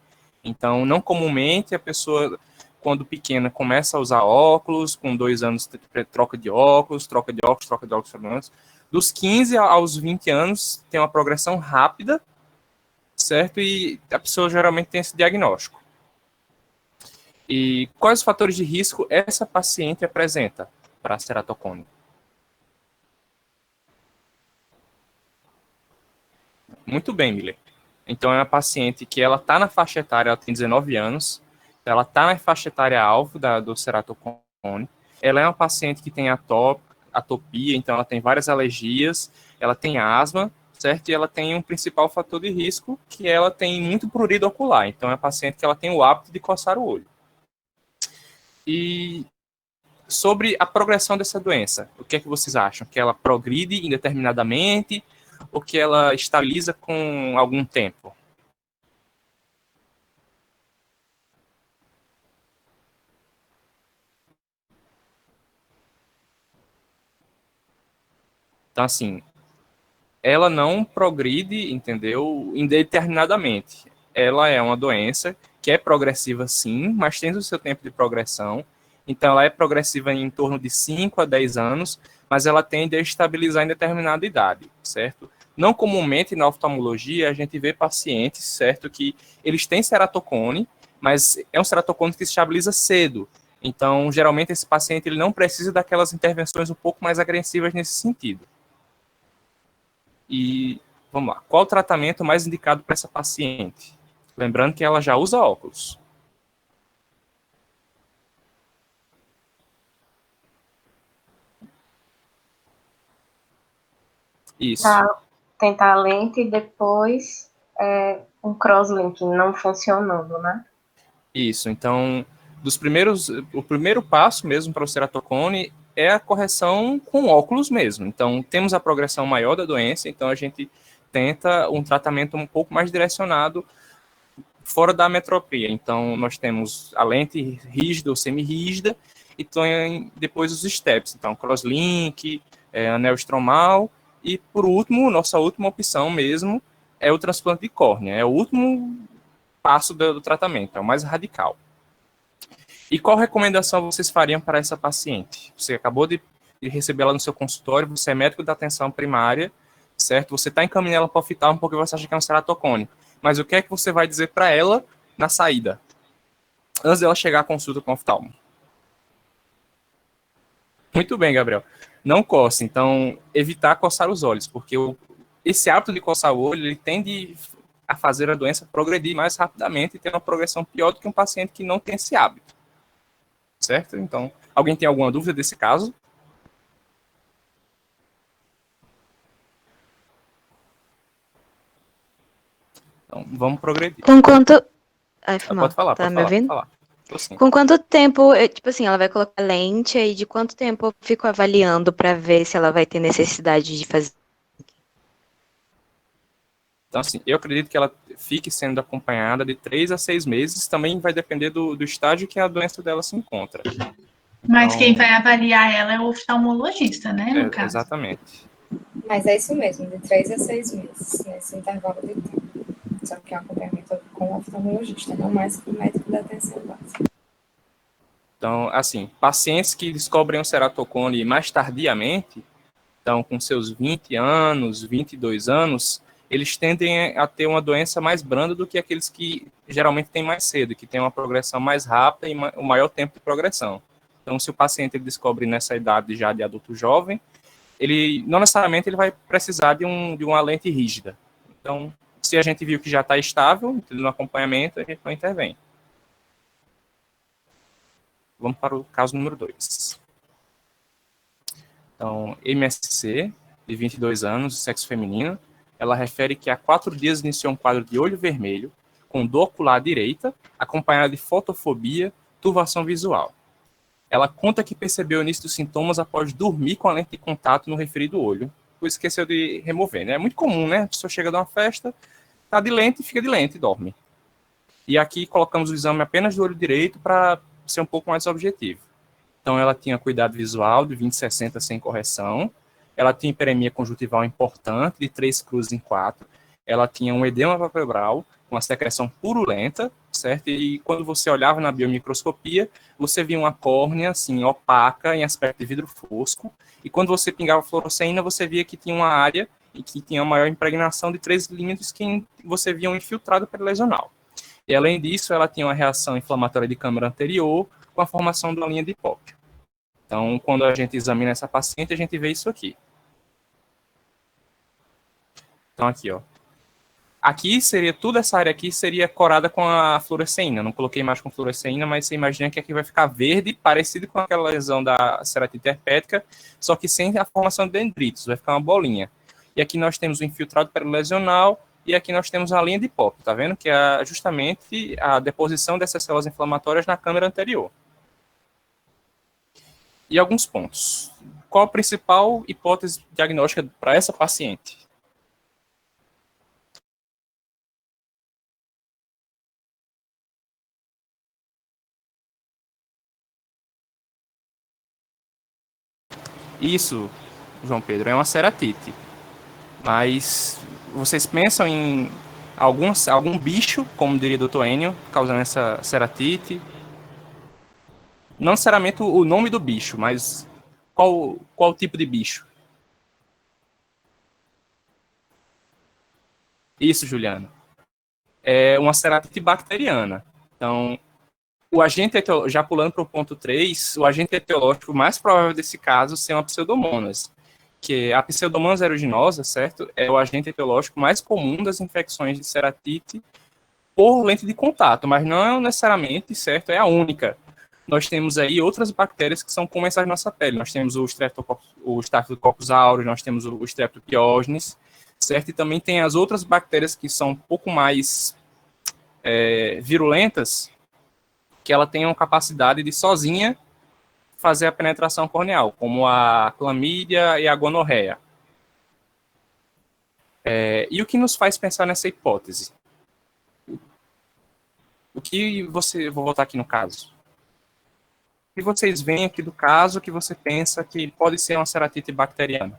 Então, não comumente a pessoa, quando pequena, começa a usar óculos, com 2 anos troca de óculos, troca de óculos. Dos 15 aos 20 anos tem uma progressão rápida, certo? E a pessoa geralmente tem esse diagnóstico. E quais os fatores de risco essa paciente apresenta para a ceratocone? Muito bem, Miller. Então, é uma paciente que ela está na faixa etária, ela tem 19 anos, ela está na faixa etária alvo do ceratocone, ela é uma paciente que tem atopia, então ela tem várias alergias, ela tem asma, certo? E ela tem um principal fator de risco, que ela tem muito prurido ocular, então é uma paciente que ela tem o hábito de coçar o olho. E sobre a progressão dessa doença, o que é que vocês acham? Que ela progride indeterminadamente ou que ela estabiliza com algum tempo? Então, assim, ela não progride, entendeu, indeterminadamente. Ela é uma doença que é progressiva, sim, mas tem o seu tempo de progressão. Então, ela é progressiva em torno de 5 a 10 anos, mas ela tende a estabilizar em determinada idade, certo? Não comumente na oftalmologia a gente vê pacientes, certo, que eles têm ceratocone, mas é um ceratocone que se estabiliza cedo. Então, geralmente, esse paciente ele não precisa daquelas intervenções um pouco mais agressivas nesse sentido. E vamos lá, qual o tratamento mais indicado para essa paciente? Lembrando que ela já usa óculos. Isso. Tentar a lente e depois um crosslink não funcionando, né? Isso, então, o primeiro passo mesmo para o ceratocone é a correção com óculos mesmo. Então, temos a progressão maior da doença, então a gente tenta um tratamento um pouco mais direcionado fora da metropia. Então, nós temos a lente rígida ou semi-rígida e tem depois os steps. Então, crosslink, anel estromal e, por último, nossa última opção mesmo é o transplante de córnea. É o último passo do tratamento, é o mais radical. E qual recomendação vocês fariam para essa paciente? Você acabou de receber ela no seu consultório, você é médico da atenção primária, certo? Você está encaminhando ela para o oftalmo porque você acha que é um ceratocone. Mas o que é que você vai dizer para ela na saída, antes dela chegar à consulta com o oftalmo? Muito bem, Gabriel. Não coce, então evitar coçar os olhos, porque esse hábito de coçar o olho, ele tende a fazer a doença progredir mais rapidamente e ter uma progressão pior do que um paciente que não tem esse hábito. Certo? Então, alguém tem alguma dúvida desse caso? Então, vamos progredir. Com quanto... Ai, foi mal. Pode falar, Tá pode me falar. ouvindo? Pode falar. Tô sim. Com quanto tempo, tipo assim, ela vai colocar lente aí, de quanto tempo eu fico avaliando para ver se ela vai ter necessidade de fazer? Então, assim, eu acredito que ela fique sendo acompanhada de 3 a 6 meses, também vai depender do estágio que a doença dela se encontra. Mas Então, quem vai avaliar ela é o oftalmologista, né, no caso. Exatamente. Mas é isso mesmo, de 3 a 6 meses, nesse intervalo de tempo. Só que é um acompanhamento com o oftalmologista, não mais com o médico da atenção básica. Então, assim, pacientes que descobrem o ceratocone mais tardiamente, então com seus 20 anos, 22 anos, eles tendem a ter uma doença mais branda do que aqueles que geralmente têm mais cedo, que têm uma progressão mais rápida e um maior tempo de progressão. Então, se o paciente ele descobre nessa idade já de adulto jovem, ele não necessariamente ele vai precisar de uma lente rígida. Então, se a gente viu que já está estável no acompanhamento, a gente não intervém. Vamos para o caso número 2. Então, MSC, de 22 anos, sexo feminino, ela refere que há 4 dias iniciou um quadro de olho vermelho, com dor ocular direita, acompanhada de fotofobia, turvação visual. Ela conta que percebeu o início dos sintomas após dormir com a lente de contato no referido olho, pois esqueceu de remover, né? É muito comum, né? A pessoa chega de uma festa, tá de lente, fica de lente e dorme. E aqui colocamos o exame apenas do olho direito para ser um pouco mais objetivo. Então, ela tinha cuidado visual de 20/60 sem correção, ela tinha hiperemia conjuntival importante, de 3 cruzes em 4, ela tinha um edema palpebral, uma secreção purulenta, certo? E quando você olhava na biomicroscopia, você via uma córnea, assim, opaca, em aspecto de vidro fosco, e quando você pingava fluoresceína, você via que tinha uma área e que tinha uma maior impregnação de 3 milímetros que você via um infiltrado perilesional. E, além disso, ela tinha uma reação inflamatória de câmara anterior, com a formação de uma linha de hipópio. Então, quando a gente examina essa paciente, a gente vê isso aqui. Então, aqui, ó. Aqui seria, toda essa área aqui seria corada com a fluoresceína. Não coloquei mais com fluoresceína, mas você imagina que aqui vai ficar verde, parecido com aquela lesão da ceratite herpética, só que sem a formação de dendritos, vai ficar uma bolinha. E aqui nós temos o infiltrado perilesional, e aqui nós temos a linha de hipópio, tá vendo? Que é justamente a deposição dessas células inflamatórias na câmara anterior. E alguns pontos. Qual a principal hipótese diagnóstica para essa paciente? Isso, João Pedro, é uma ceratite. Mas vocês pensam em algum bicho, como diria o Dr. Enio, causando essa ceratite? Não necessariamente o nome do bicho, mas qual tipo de bicho? Isso, Juliana. É uma ceratite bacteriana. Então, o agente etiológico, já pulando para o ponto 3, o agente etiológico mais provável desse caso ser uma pseudomonas, que a pseudomonas aeruginosa, certo, é o agente etiológico mais comum das infecções de ceratite por lente de contato, mas não é necessariamente, certo, é a única. Nós temos aí outras bactérias que são comensais na nossa pele. Nós temos o Staphylococcus aureus, nós temos o Streptopiosnes, certo? E também tem as outras bactérias que são um pouco mais virulentas, que ela tem uma capacidade de sozinha fazer a penetração corneal, como a clamídia e a gonorreia. E o que nos faz pensar nessa hipótese? Vou voltar aqui no caso. O que vocês veem aqui do caso que você pensa que pode ser uma ceratite bacteriana?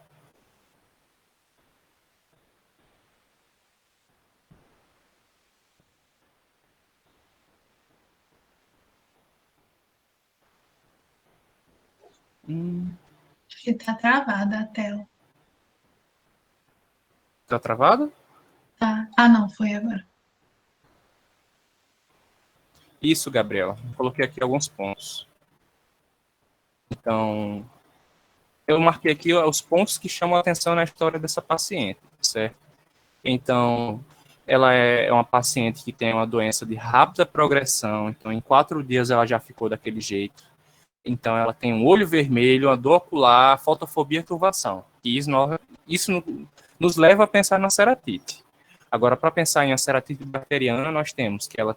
Acho que tá travada a tela. Tá travado? Tá. Ah, não, foi agora. Isso, Gabriela. Eu coloquei aqui alguns pontos. Então, eu marquei aqui os pontos que chamam a atenção na história dessa paciente, certo? Então, ela é uma paciente que tem uma doença de rápida progressão, então em 4 dias ela já ficou daquele jeito. Então, ela tem um olho vermelho, uma dor ocular, fotofobia e turvação. E isso nos leva a pensar na ceratite. Agora, para pensar em uma ceratite bacteriana, nós temos que ela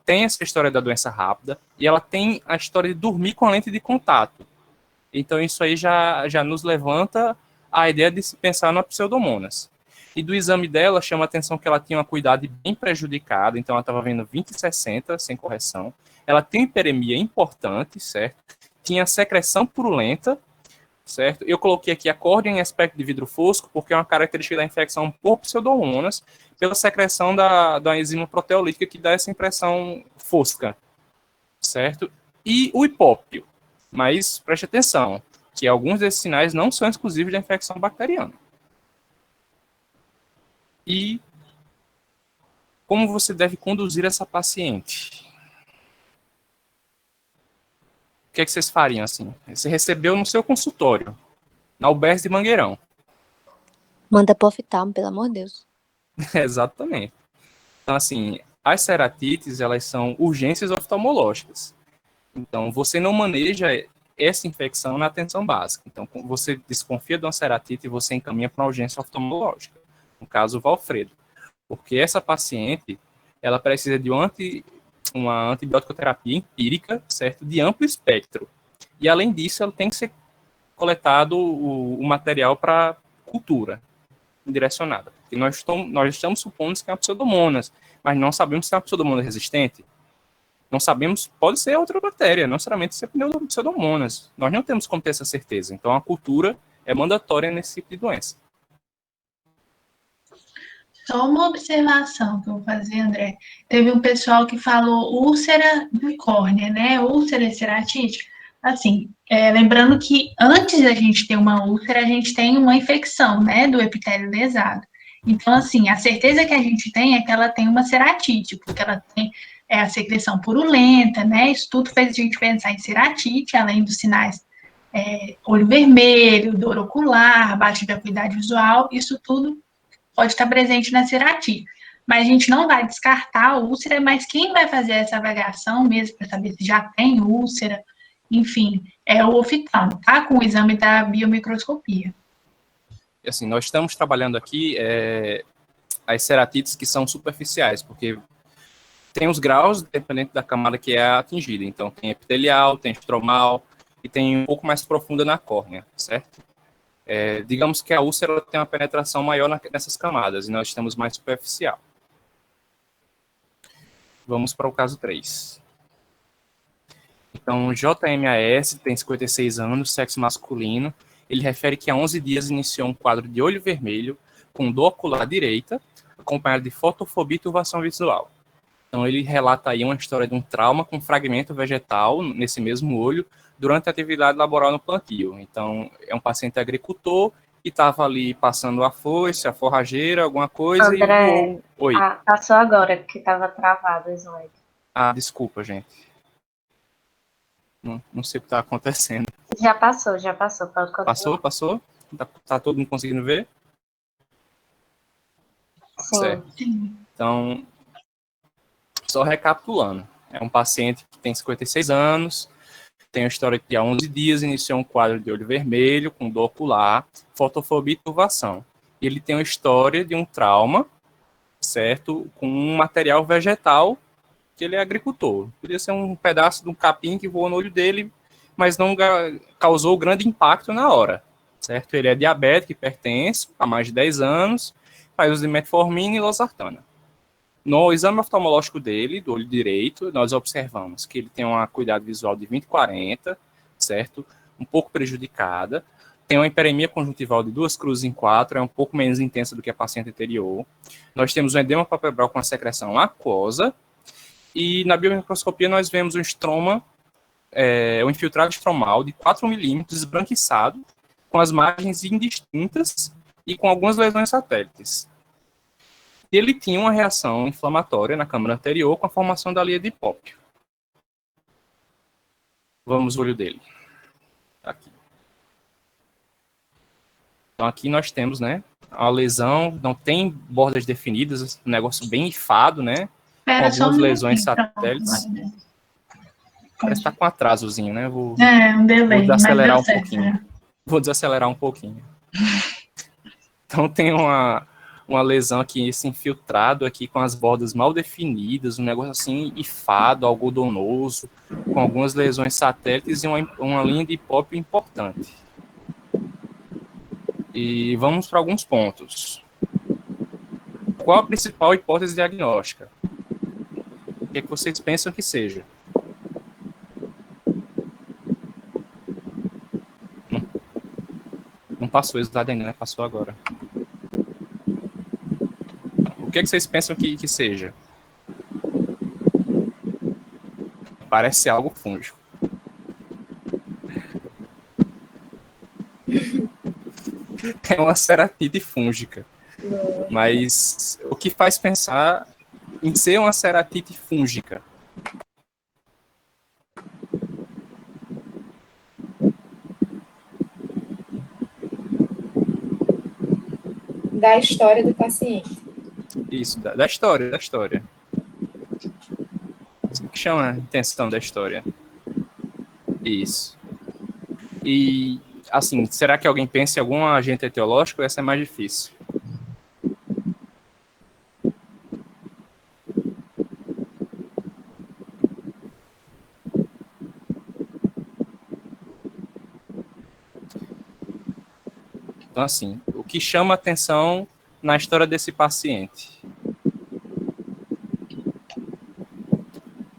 tem essa história da doença rápida e ela tem a história de dormir com a lente de contato. Então, isso aí já nos levanta a ideia de se pensar na pseudomonas. E do exame dela, chama a atenção que ela tinha uma acuidade bem prejudicada, então ela estava vendo 20/60, sem correção. Ela tem hiperemia importante, certo? Tinha secreção purulenta, certo? Eu coloquei aqui a córnea em aspecto de vidro fosco, porque é uma característica da infecção por pseudomonas, pela secreção da enzima proteolítica que dá essa impressão fosca, certo? E o hipópio. Mas preste atenção, que alguns desses sinais não são exclusivos da infecção bacteriana. E como você deve conduzir essa paciente? O que é que vocês fariam assim? Você recebeu no seu consultório, na UBS de Mangueirão. Manda pro oftalmo, pelo amor de Deus. Exatamente. Então, assim, as ceratites, elas são urgências oftalmológicas. Então, você não maneja essa infecção na atenção básica. Então, você desconfia de uma ceratite e você encaminha para uma urgência oftalmológica. No caso, o Valfredo. Porque essa paciente, ela precisa de uma antibiótico-terapia empírica, certo? De amplo espectro. E, além disso, ela tem que ser coletado o material para cultura direcionada. Porque nós estamos supondo que é uma pseudomonas, mas não sabemos se é uma pseudomonas resistente. Não sabemos, pode ser outra bactéria, não necessariamente ser pseudomonas. Nós não temos como ter essa certeza. Então, a cultura é mandatória nesse tipo de doença. Só uma observação que eu vou fazer, André. Teve um pessoal que falou úlcera de córnea, né? Úlcera e ceratite. Assim, lembrando que antes da gente ter uma úlcera, a gente tem uma infecção, né? Do epitélio lesado. Então, assim, a certeza que a gente tem é que ela tem uma ceratite, porque ela tem a secreção purulenta, né? Isso tudo fez a gente pensar em ceratite, além dos sinais olho vermelho, dor ocular, baixa de acuidade visual, isso tudo pode estar presente na ceratite. Mas a gente não vai descartar a úlcera, mas quem vai fazer essa avaliação mesmo para saber se já tem úlcera, enfim, é o oftalmo, tá? Com o exame da biomicroscopia. Assim, nós estamos trabalhando aqui as ceratites que são superficiais, porque tem os graus, dependendo da camada que é atingida. Então, tem epitelial, tem estromal e tem um pouco mais profunda na córnea, certo? Digamos que a úlcera tem uma penetração maior nessas camadas, e nós temos mais superficial. Vamos para o caso 3. Então, JMAS tem 56 anos, sexo masculino. Ele refere que há 11 dias iniciou um quadro de olho vermelho, com dor ocular direita, acompanhado de fotofobia e turvação visual. Então, ele relata aí uma história de um trauma com fragmento vegetal nesse mesmo olho, durante a atividade laboral no plantio. Então, é um paciente agricultor que estava ali passando a foice, a forrageira, alguma coisa, André, e voou. Oi. Passou agora, que estava travado o slide. Desculpa, gente. Não sei o que está acontecendo. Já passou, pode continuar. Passou? Tá todo mundo conseguindo ver? Sim. Certo. Então, só recapitulando. É um paciente que tem 56 anos, tem a história que há 11 dias iniciou um quadro de olho vermelho, com dor ocular, fotofobia e turvação. Ele tem uma história de um trauma, certo? Com um material vegetal, que ele é agricultor. Podia ser um pedaço de um capim que voou no olho dele, mas não causou grande impacto na hora, certo? Ele é diabético, hipertenso, há mais de 10 anos, faz uso de metformina e losartana. No exame oftalmológico dele, do olho direito, nós observamos que ele tem uma acuidade visual de 20/40, certo? Um pouco prejudicada. Tem uma hiperemia conjuntival de 2 cruzes em 4, é um pouco menos intensa do que a paciente anterior. Nós temos um edema palpebral com a secreção aquosa. E na biomicroscopia nós vemos um estroma, um infiltrado estromal de 4 milímetros esbranquiçado, com as margens indistintas e com algumas lesões satélites. Ele tinha uma reação inflamatória na câmara anterior com a formação da lia de hipópio. Vamos ao olho dele. Aqui. Então aqui nós temos, né, a lesão, não tem bordas definidas, um negócio bem ifado, né, com algumas lesões satélites. Parece que tá com atrasozinho, né? Um delay, vou desacelerar mas deu certo, pouquinho. né? Vou desacelerar um pouquinho. Então tem uma lesão aqui, esse infiltrado aqui com as bordas mal definidas, um negócio assim ifado, algodonoso, com algumas lesões satélites e uma linha de hipópio importante. E vamos para alguns pontos. Qual a principal hipótese diagnóstica? O que é que vocês pensam que seja? Não passou o slide ainda, né? Passou agora. O que é que vocês pensam que seja? Parece algo fúngico. É uma ceratite fúngica. Mas o que faz pensar em ser uma ceratite fúngica? Da história do paciente. Isso, da história. O que chama a atenção da história? Isso. E, assim, será que alguém pensa em algum agente etiológico? Essa é mais difícil. Então, assim, o que chama atenção na história desse paciente?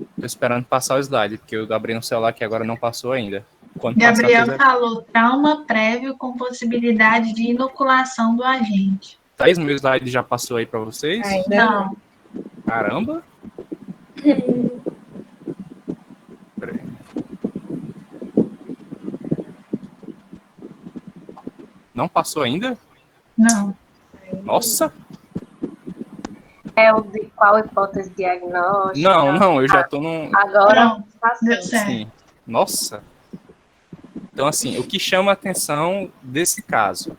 Estou esperando passar o slide, porque eu abri no celular que agora não passou ainda. Quando Gabriel passar, falou trauma prévio com possibilidade de inoculação do agente. Thaís, meu slide já passou aí para vocês? Ainda Não. Caramba! Peraí. Não passou ainda? Não. Nossa! É o de qual hipótese diagnóstica? Não, eu já tô num... Agora Não, passou. deu certo. Sim. Nossa! Então, assim, o que chama a atenção desse caso?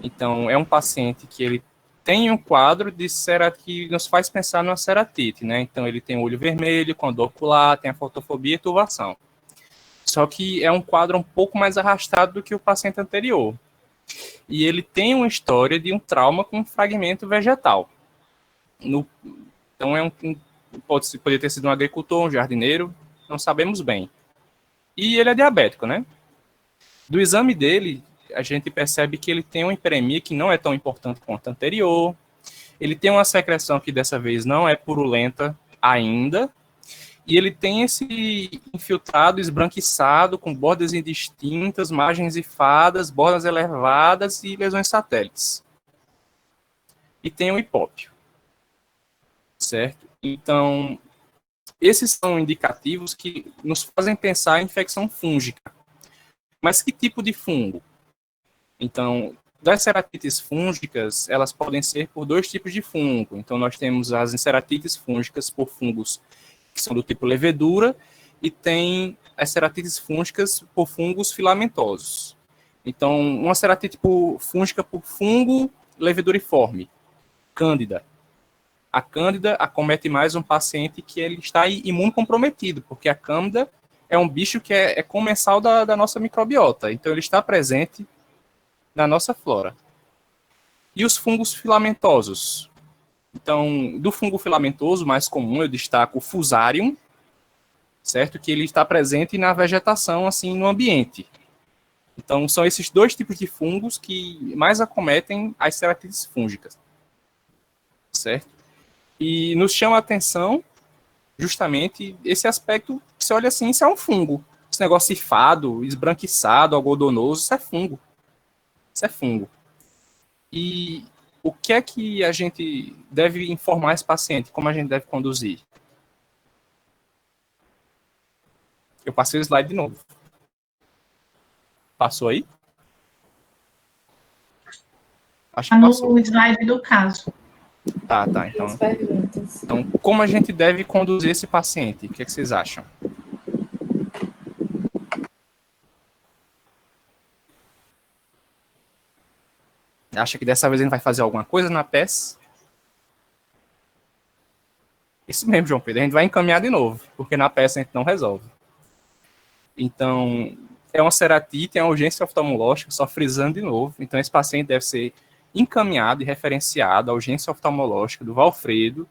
Então, é um paciente que ele tem um quadro de ceratite, que nos faz pensar numa ceratite, né? Então, ele tem olho vermelho, com dor ocular, tem a fotofobia e turvação. Só que é um quadro um pouco mais arrastado do que o paciente anterior. E ele tem uma história de um trauma com um fragmento vegetal. Então, pode ter sido um agricultor, um jardineiro, não sabemos bem. E ele é diabético, né? Do exame dele, a gente percebe que ele tem uma hiperemia que não é tão importante quanto a anterior. Ele tem uma secreção que dessa vez não é purulenta ainda. E ele tem esse infiltrado esbranquiçado, com bordas indistintas, margens ifadas, bordas elevadas e lesões satélites. E tem o hipópio. Certo? Então, esses são indicativos que nos fazem pensar em infecção fúngica. Mas que tipo de fungo? Então, das ceratites fúngicas, elas podem ser por 2 tipos de fungo. Então, nós temos as ceratites fúngicas por fungos que são do tipo levedura, e tem as ceratites fúngicas por fungos filamentosos. Então, uma ceratite fúngica por fungo leveduriforme, Cândida. A Cândida acomete mais um paciente que ele está imunocomprometido, porque a Cândida é um bicho que é comensal da nossa microbiota. Então, ele está presente na nossa flora. E os fungos filamentosos? Então, do fungo filamentoso mais comum, eu destaco o Fusarium, certo? Que ele está presente na vegetação, assim, no ambiente. Então, são esses dois tipos de fungos que mais acometem as ceratites fúngicas, certo? E nos chama a atenção justamente esse aspecto, que você olha assim, isso é um fungo. Esse negócio cifado, esbranquiçado, algodonoso, isso é fungo. Isso é fungo. E o que é que a gente deve informar esse paciente? Como a gente deve conduzir? Eu passei o slide de novo. Passou aí? Acho que passou. No slide do caso. Tá. Então, como a gente deve conduzir esse paciente? O que é que vocês acham? Acha que dessa vez a gente vai fazer alguma coisa na PES? Isso mesmo, João Pedro. A gente vai encaminhar de novo, porque na PES a gente não resolve. Então, é uma ceratite, é uma urgência oftalmológica, só frisando de novo. Então, esse paciente deve ser encaminhado e referenciado à urgência oftalmológica do Valfredo,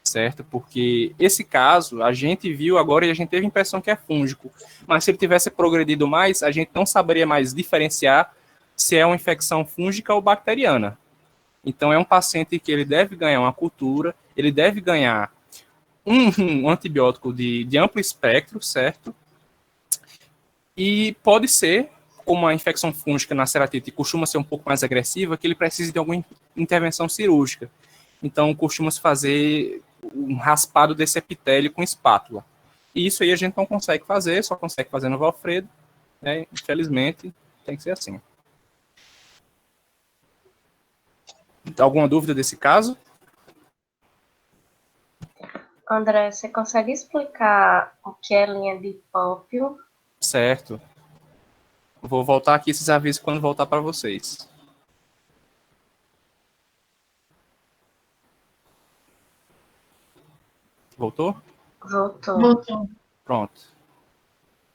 certo? Porque esse caso, a gente viu agora e a gente teve a impressão que é fúngico. Mas se ele tivesse progredido mais, a gente não saberia mais diferenciar se é uma infecção fúngica ou bacteriana. Então, é um paciente que ele deve ganhar uma cultura, ele deve ganhar um antibiótico de amplo espectro, certo? E pode ser, como a infecção fúngica na ceratite costuma ser um pouco mais agressiva, que ele precise de alguma intervenção cirúrgica. Então, costuma-se fazer um raspado desse epitélio com espátula. E isso aí a gente não consegue fazer, só consegue fazer no Valfredo, né? Infelizmente, tem que ser assim. Alguma dúvida desse caso? André, você consegue explicar o que é linha de Hipópio? Certo. Vou voltar aqui esses avisos quando voltar para vocês. Voltou? Voltou. Pronto.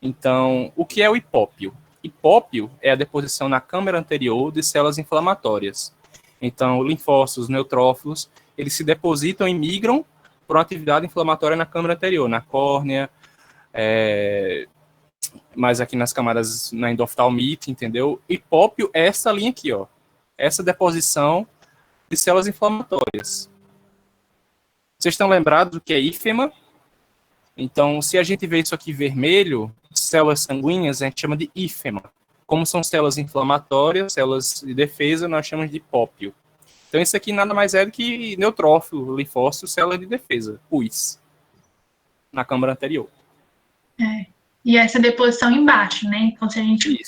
Então, o que é o hipópio? Hipópio é a deposição na câmara anterior de células inflamatórias. Então, linfócitos, neutrófilos, eles se depositam e migram por uma atividade inflamatória na câmara anterior, na córnea, mais aqui nas camadas, na endoftalmite, entendeu? Hipópio é essa linha aqui, ó. Essa deposição de células inflamatórias. Vocês estão lembrados do que é ífema? Então, se a gente vê isso aqui vermelho, células sanguíneas, a gente chama de ífema. Como são células inflamatórias, células de defesa, nós chamamos de hipópio. Então, isso aqui nada mais é do que neutrófilo, linfócito, célula de defesa, PUIs, na câmara anterior. E essa deposição embaixo, né? Então, se a gente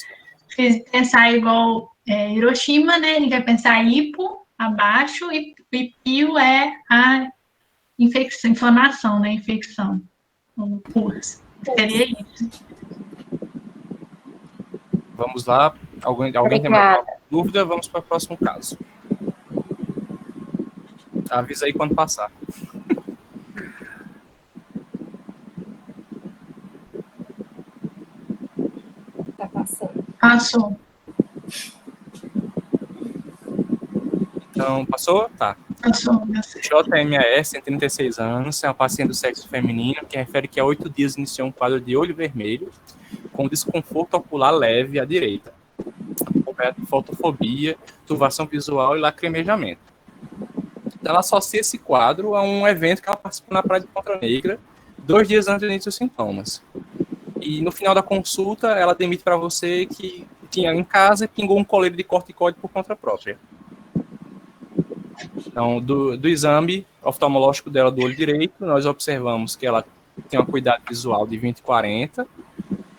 pensar igual Hiroshima, né? Ele vai pensar hipo abaixo e pio é a inflamação, né? Infecção. O pus. Seria isso. Vamos lá. Alguém tem mais dúvida? Vamos para o próximo caso. Avisa aí quando passar. Tá passando. Passou. Então, passou? Tá. Passou. JMAS, tem 36 anos, é uma paciente do sexo feminino que refere que há 8 dias iniciou um quadro de olho vermelho com desconforto ocular leve à direita, acompanhado de fotofobia, turvação visual e lacrimejamento. Ela associa esse quadro a um evento que ela participou na Praia de Ponta Negra 2 dias antes do início dos sintomas. E no final da consulta, ela demite para você que tinha em casa e pingou um coleiro de corticoide por conta própria. Então, do exame oftalmológico dela do olho direito, nós observamos que ela tem uma acuidade visual de 20/40,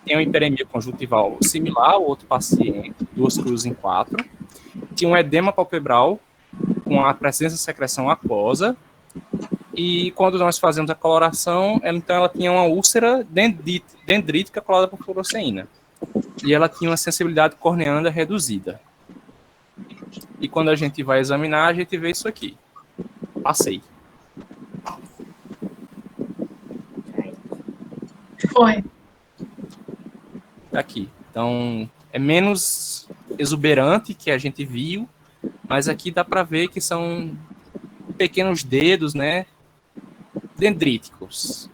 tem uma hiperemia conjuntival similar ao outro paciente, 2 cruzes em 4, tinha um edema palpebral com a presença de secreção aquosa, e quando nós fazemos a coloração, então ela tinha uma úlcera dendrítica colada por fluoresceína, e ela tinha uma sensibilidade corneana reduzida. E quando a gente vai examinar, a gente vê isso aqui. Passei. Foi. Aqui. Então, é menos exuberante que a gente viu, Mas aqui dá para ver que são pequenos dedos, né, dendríticos.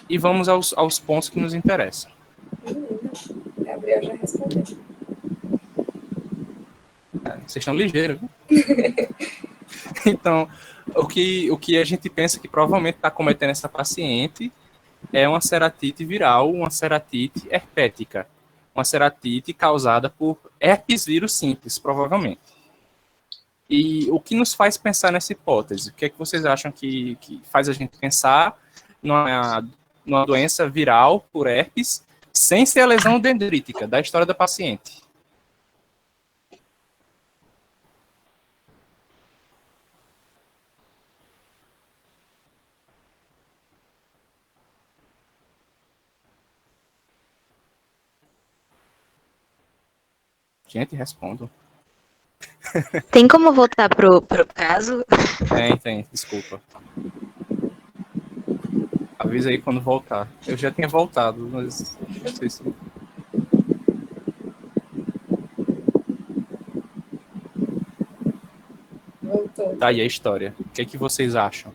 E vamos aos pontos que nos interessam. Gabriel já respondeu. Vocês estão ligeiros, viu? Então, o que a gente pensa que provavelmente está cometendo essa paciente é uma ceratite viral, uma ceratite herpética. Uma ceratite causada por herpes vírus simples, provavelmente. E o que nos faz pensar nessa hipótese? O que é que vocês acham que faz a gente pensar numa doença viral por herpes sem ser a lesão dendrítica da história da paciente? Gente, respondam. Tem como voltar pro caso? Tem, desculpa. Avisa aí quando voltar. Eu já tinha voltado, mas não sei se... Voltou. Tá aí a história. O que é que vocês acham?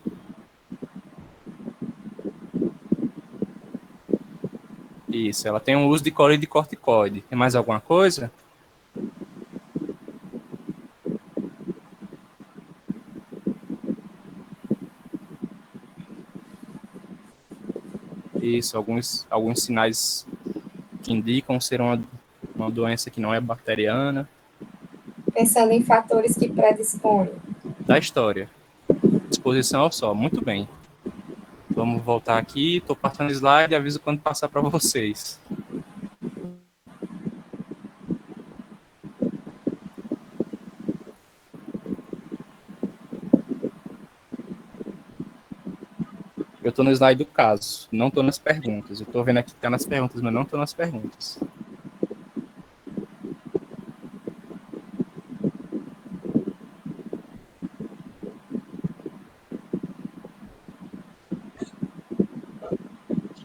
Isso, ela tem um uso de clorido de corticoide. Tem mais alguma coisa? Isso, alguns sinais que indicam ser uma doença que não é bacteriana. Pensando em fatores que predispõem. Da história. Exposição ao sol, muito bem. Vamos voltar aqui, estou passando o slide e aviso quando passar para vocês. Eu estou no slide do caso, não estou nas perguntas. Eu estou vendo aqui que está nas perguntas, mas não estou nas perguntas.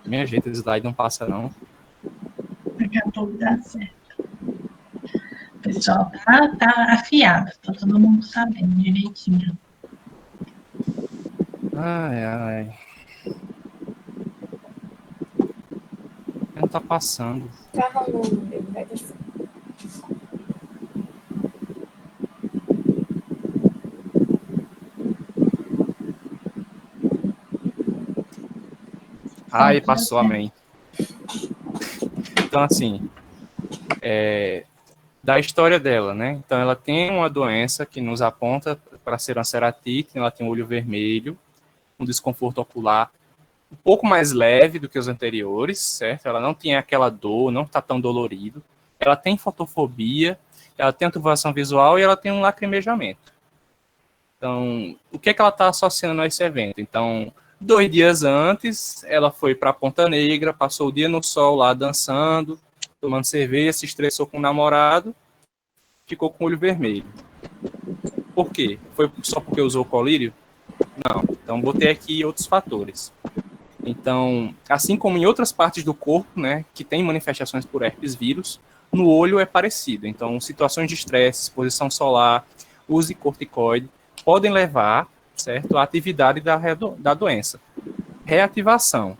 Minha gente, esse slide não passa, não. Daqui a pouco dá certo. O pessoal tá afiado, tá todo mundo sabendo direitinho. Ai. Não tá passando. Tá rolando, ele vai descer. Ai, passou, amém. Então, assim, da história dela, né? Então, ela tem uma doença que nos aponta para ser uma ceratite, ela tem um olho vermelho, um desconforto ocular um pouco mais leve do que os anteriores, certo? Ela não tem aquela dor, não está tão dolorido. Ela tem fotofobia, ela tem aturvação visual e ela tem um lacrimejamento. Então, o que é que ela está associando a esse evento? Então, 2 dias antes, ela foi para Ponta Negra, passou o dia no sol lá dançando, tomando cerveja, se estressou com o namorado, ficou com o olho vermelho. Por quê? Foi só porque usou colírio? Não. Então, botei aqui outros fatores. Então, assim como em outras partes do corpo, né, que tem manifestações por herpes vírus, no olho é parecido. Então, situações de estresse, exposição solar, uso de corticoide, podem levar, certo, à atividade da doença. Reativação.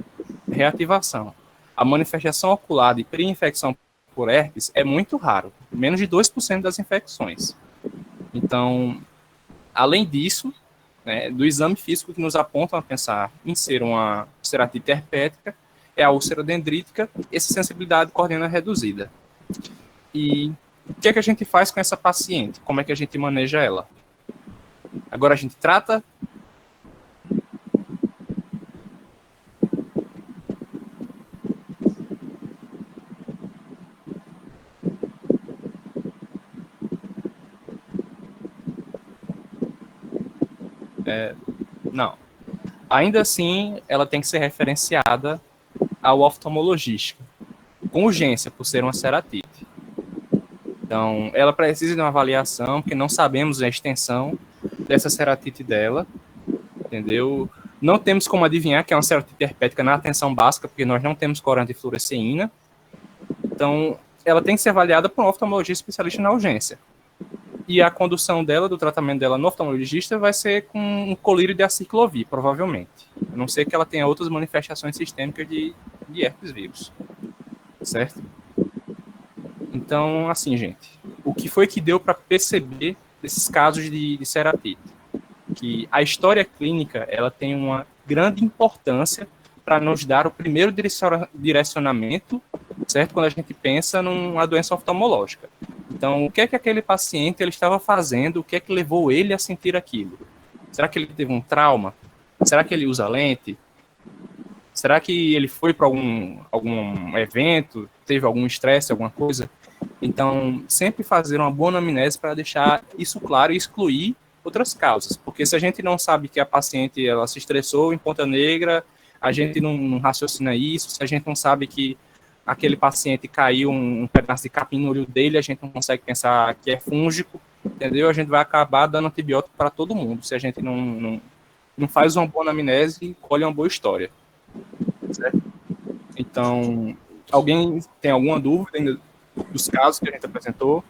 A manifestação ocular de pré-infecção por herpes é muito raro, menos de 2% das infecções. Então, além disso, né, do exame físico que nos apontam a pensar em ser uma ceratite herpética, é a úlcera dendrítica, essa sensibilidade corneana reduzida. E o que é que a gente faz com essa paciente? Como é que a gente maneja ela? Agora a gente trata... Não. Ainda assim, ela tem que ser referenciada ao oftalmologista, com urgência, por ser uma ceratite. Então, ela precisa de uma avaliação, porque não sabemos a extensão dessa ceratite dela, entendeu? Não temos como adivinhar que é uma ceratite herpética na atenção básica, porque nós não temos corante de fluoresceína. Então, ela tem que ser avaliada por um oftalmologista especialista na urgência. E a condução dela, do tratamento dela no oftalmologista, vai ser com um colírio de aciclovir, provavelmente. A não ser que ela tenha outras manifestações sistêmicas de herpes vírus. Certo? Então, assim, gente, o que foi que deu para perceber desses casos de ceratite? Que a história clínica, ela tem uma grande importância para nos dar o primeiro direcionamento, certo? Quando a gente pensa numa doença oftalmológica. Então, o que é que aquele paciente ele estava fazendo? O que é que levou ele a sentir aquilo? Será que ele teve um trauma? Será que ele usa lente? Será que ele foi para algum evento? Teve algum estresse, alguma coisa? Então, sempre fazer uma boa anamnese para deixar isso claro e excluir outras causas. Porque se a gente não sabe que a paciente ela se estressou em Ponta Negra, a gente não raciocina isso. Se a gente não sabe que aquele paciente caiu um pedaço de capim no olho dele, a gente não consegue pensar que é fúngico, entendeu? A gente vai acabar dando antibiótico para todo mundo, se a gente não faz uma boa anamnese e colhe uma boa história. Certo? Então, alguém tem alguma dúvida ainda dos casos que a gente apresentou?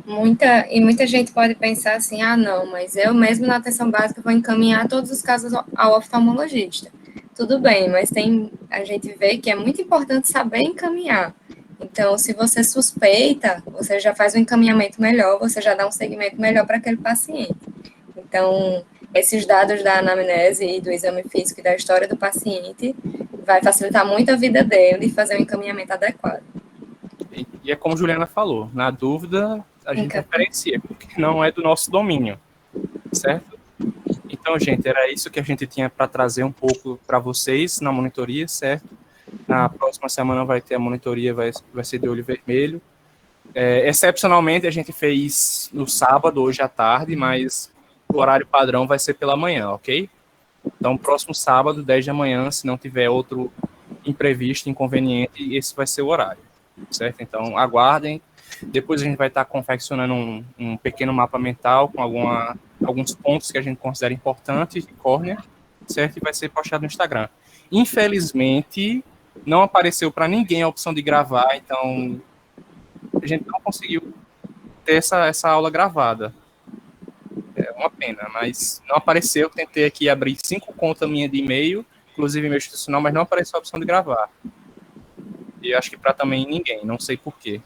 Muita gente pode pensar assim, não, mas eu mesmo na atenção básica vou encaminhar todos os casos ao oftalmologista. Tudo bem, mas a gente vê que é muito importante saber encaminhar. Então, se você suspeita, você já faz um encaminhamento melhor, você já dá um segmento melhor para aquele paciente. Então, esses dados da anamnese e do exame físico e da história do paciente vai facilitar muito a vida dele e fazer um encaminhamento adequado. E é como Juliana falou, na dúvida a gente referencia, porque não é do nosso domínio, certo? Então, gente, era isso que a gente tinha para trazer um pouco para vocês na monitoria, certo? Na próxima semana vai ter a monitoria, vai ser de olho vermelho. Excepcionalmente, a gente fez no sábado, hoje à tarde, mas o horário padrão vai ser pela manhã, ok? Então, próximo sábado, 10 da manhã, se não tiver outro imprevisto, inconveniente, esse vai ser o horário, certo? Então, aguardem. Depois a gente vai estar confeccionando um pequeno mapa mental com alguns pontos que a gente considera importantes de córnea, certo? E vai ser postado no Instagram. Infelizmente, não apareceu para ninguém a opção de gravar, então a gente não conseguiu ter essa aula gravada. É uma pena, mas não apareceu. Tentei aqui abrir 5 contas minhas de e-mail, inclusive meu institucional, mas não apareceu a opção de gravar. E acho que para também ninguém, não sei porquê.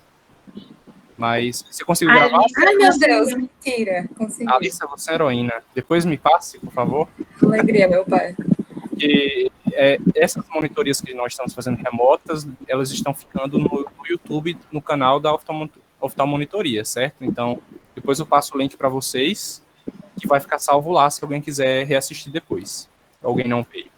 Mas você conseguiu gravar? Ai, meu Deus, mentira. Consegui. Alissa, você é heroína. Depois me passe, por favor. Alegria, meu pai. Porque essas monitorias que nós estamos fazendo remotas, elas estão ficando no YouTube, no canal da Oftalmonitoria, certo? Então, depois eu passo o link para vocês, que vai ficar salvo lá se alguém quiser reassistir depois. Alguém não veio.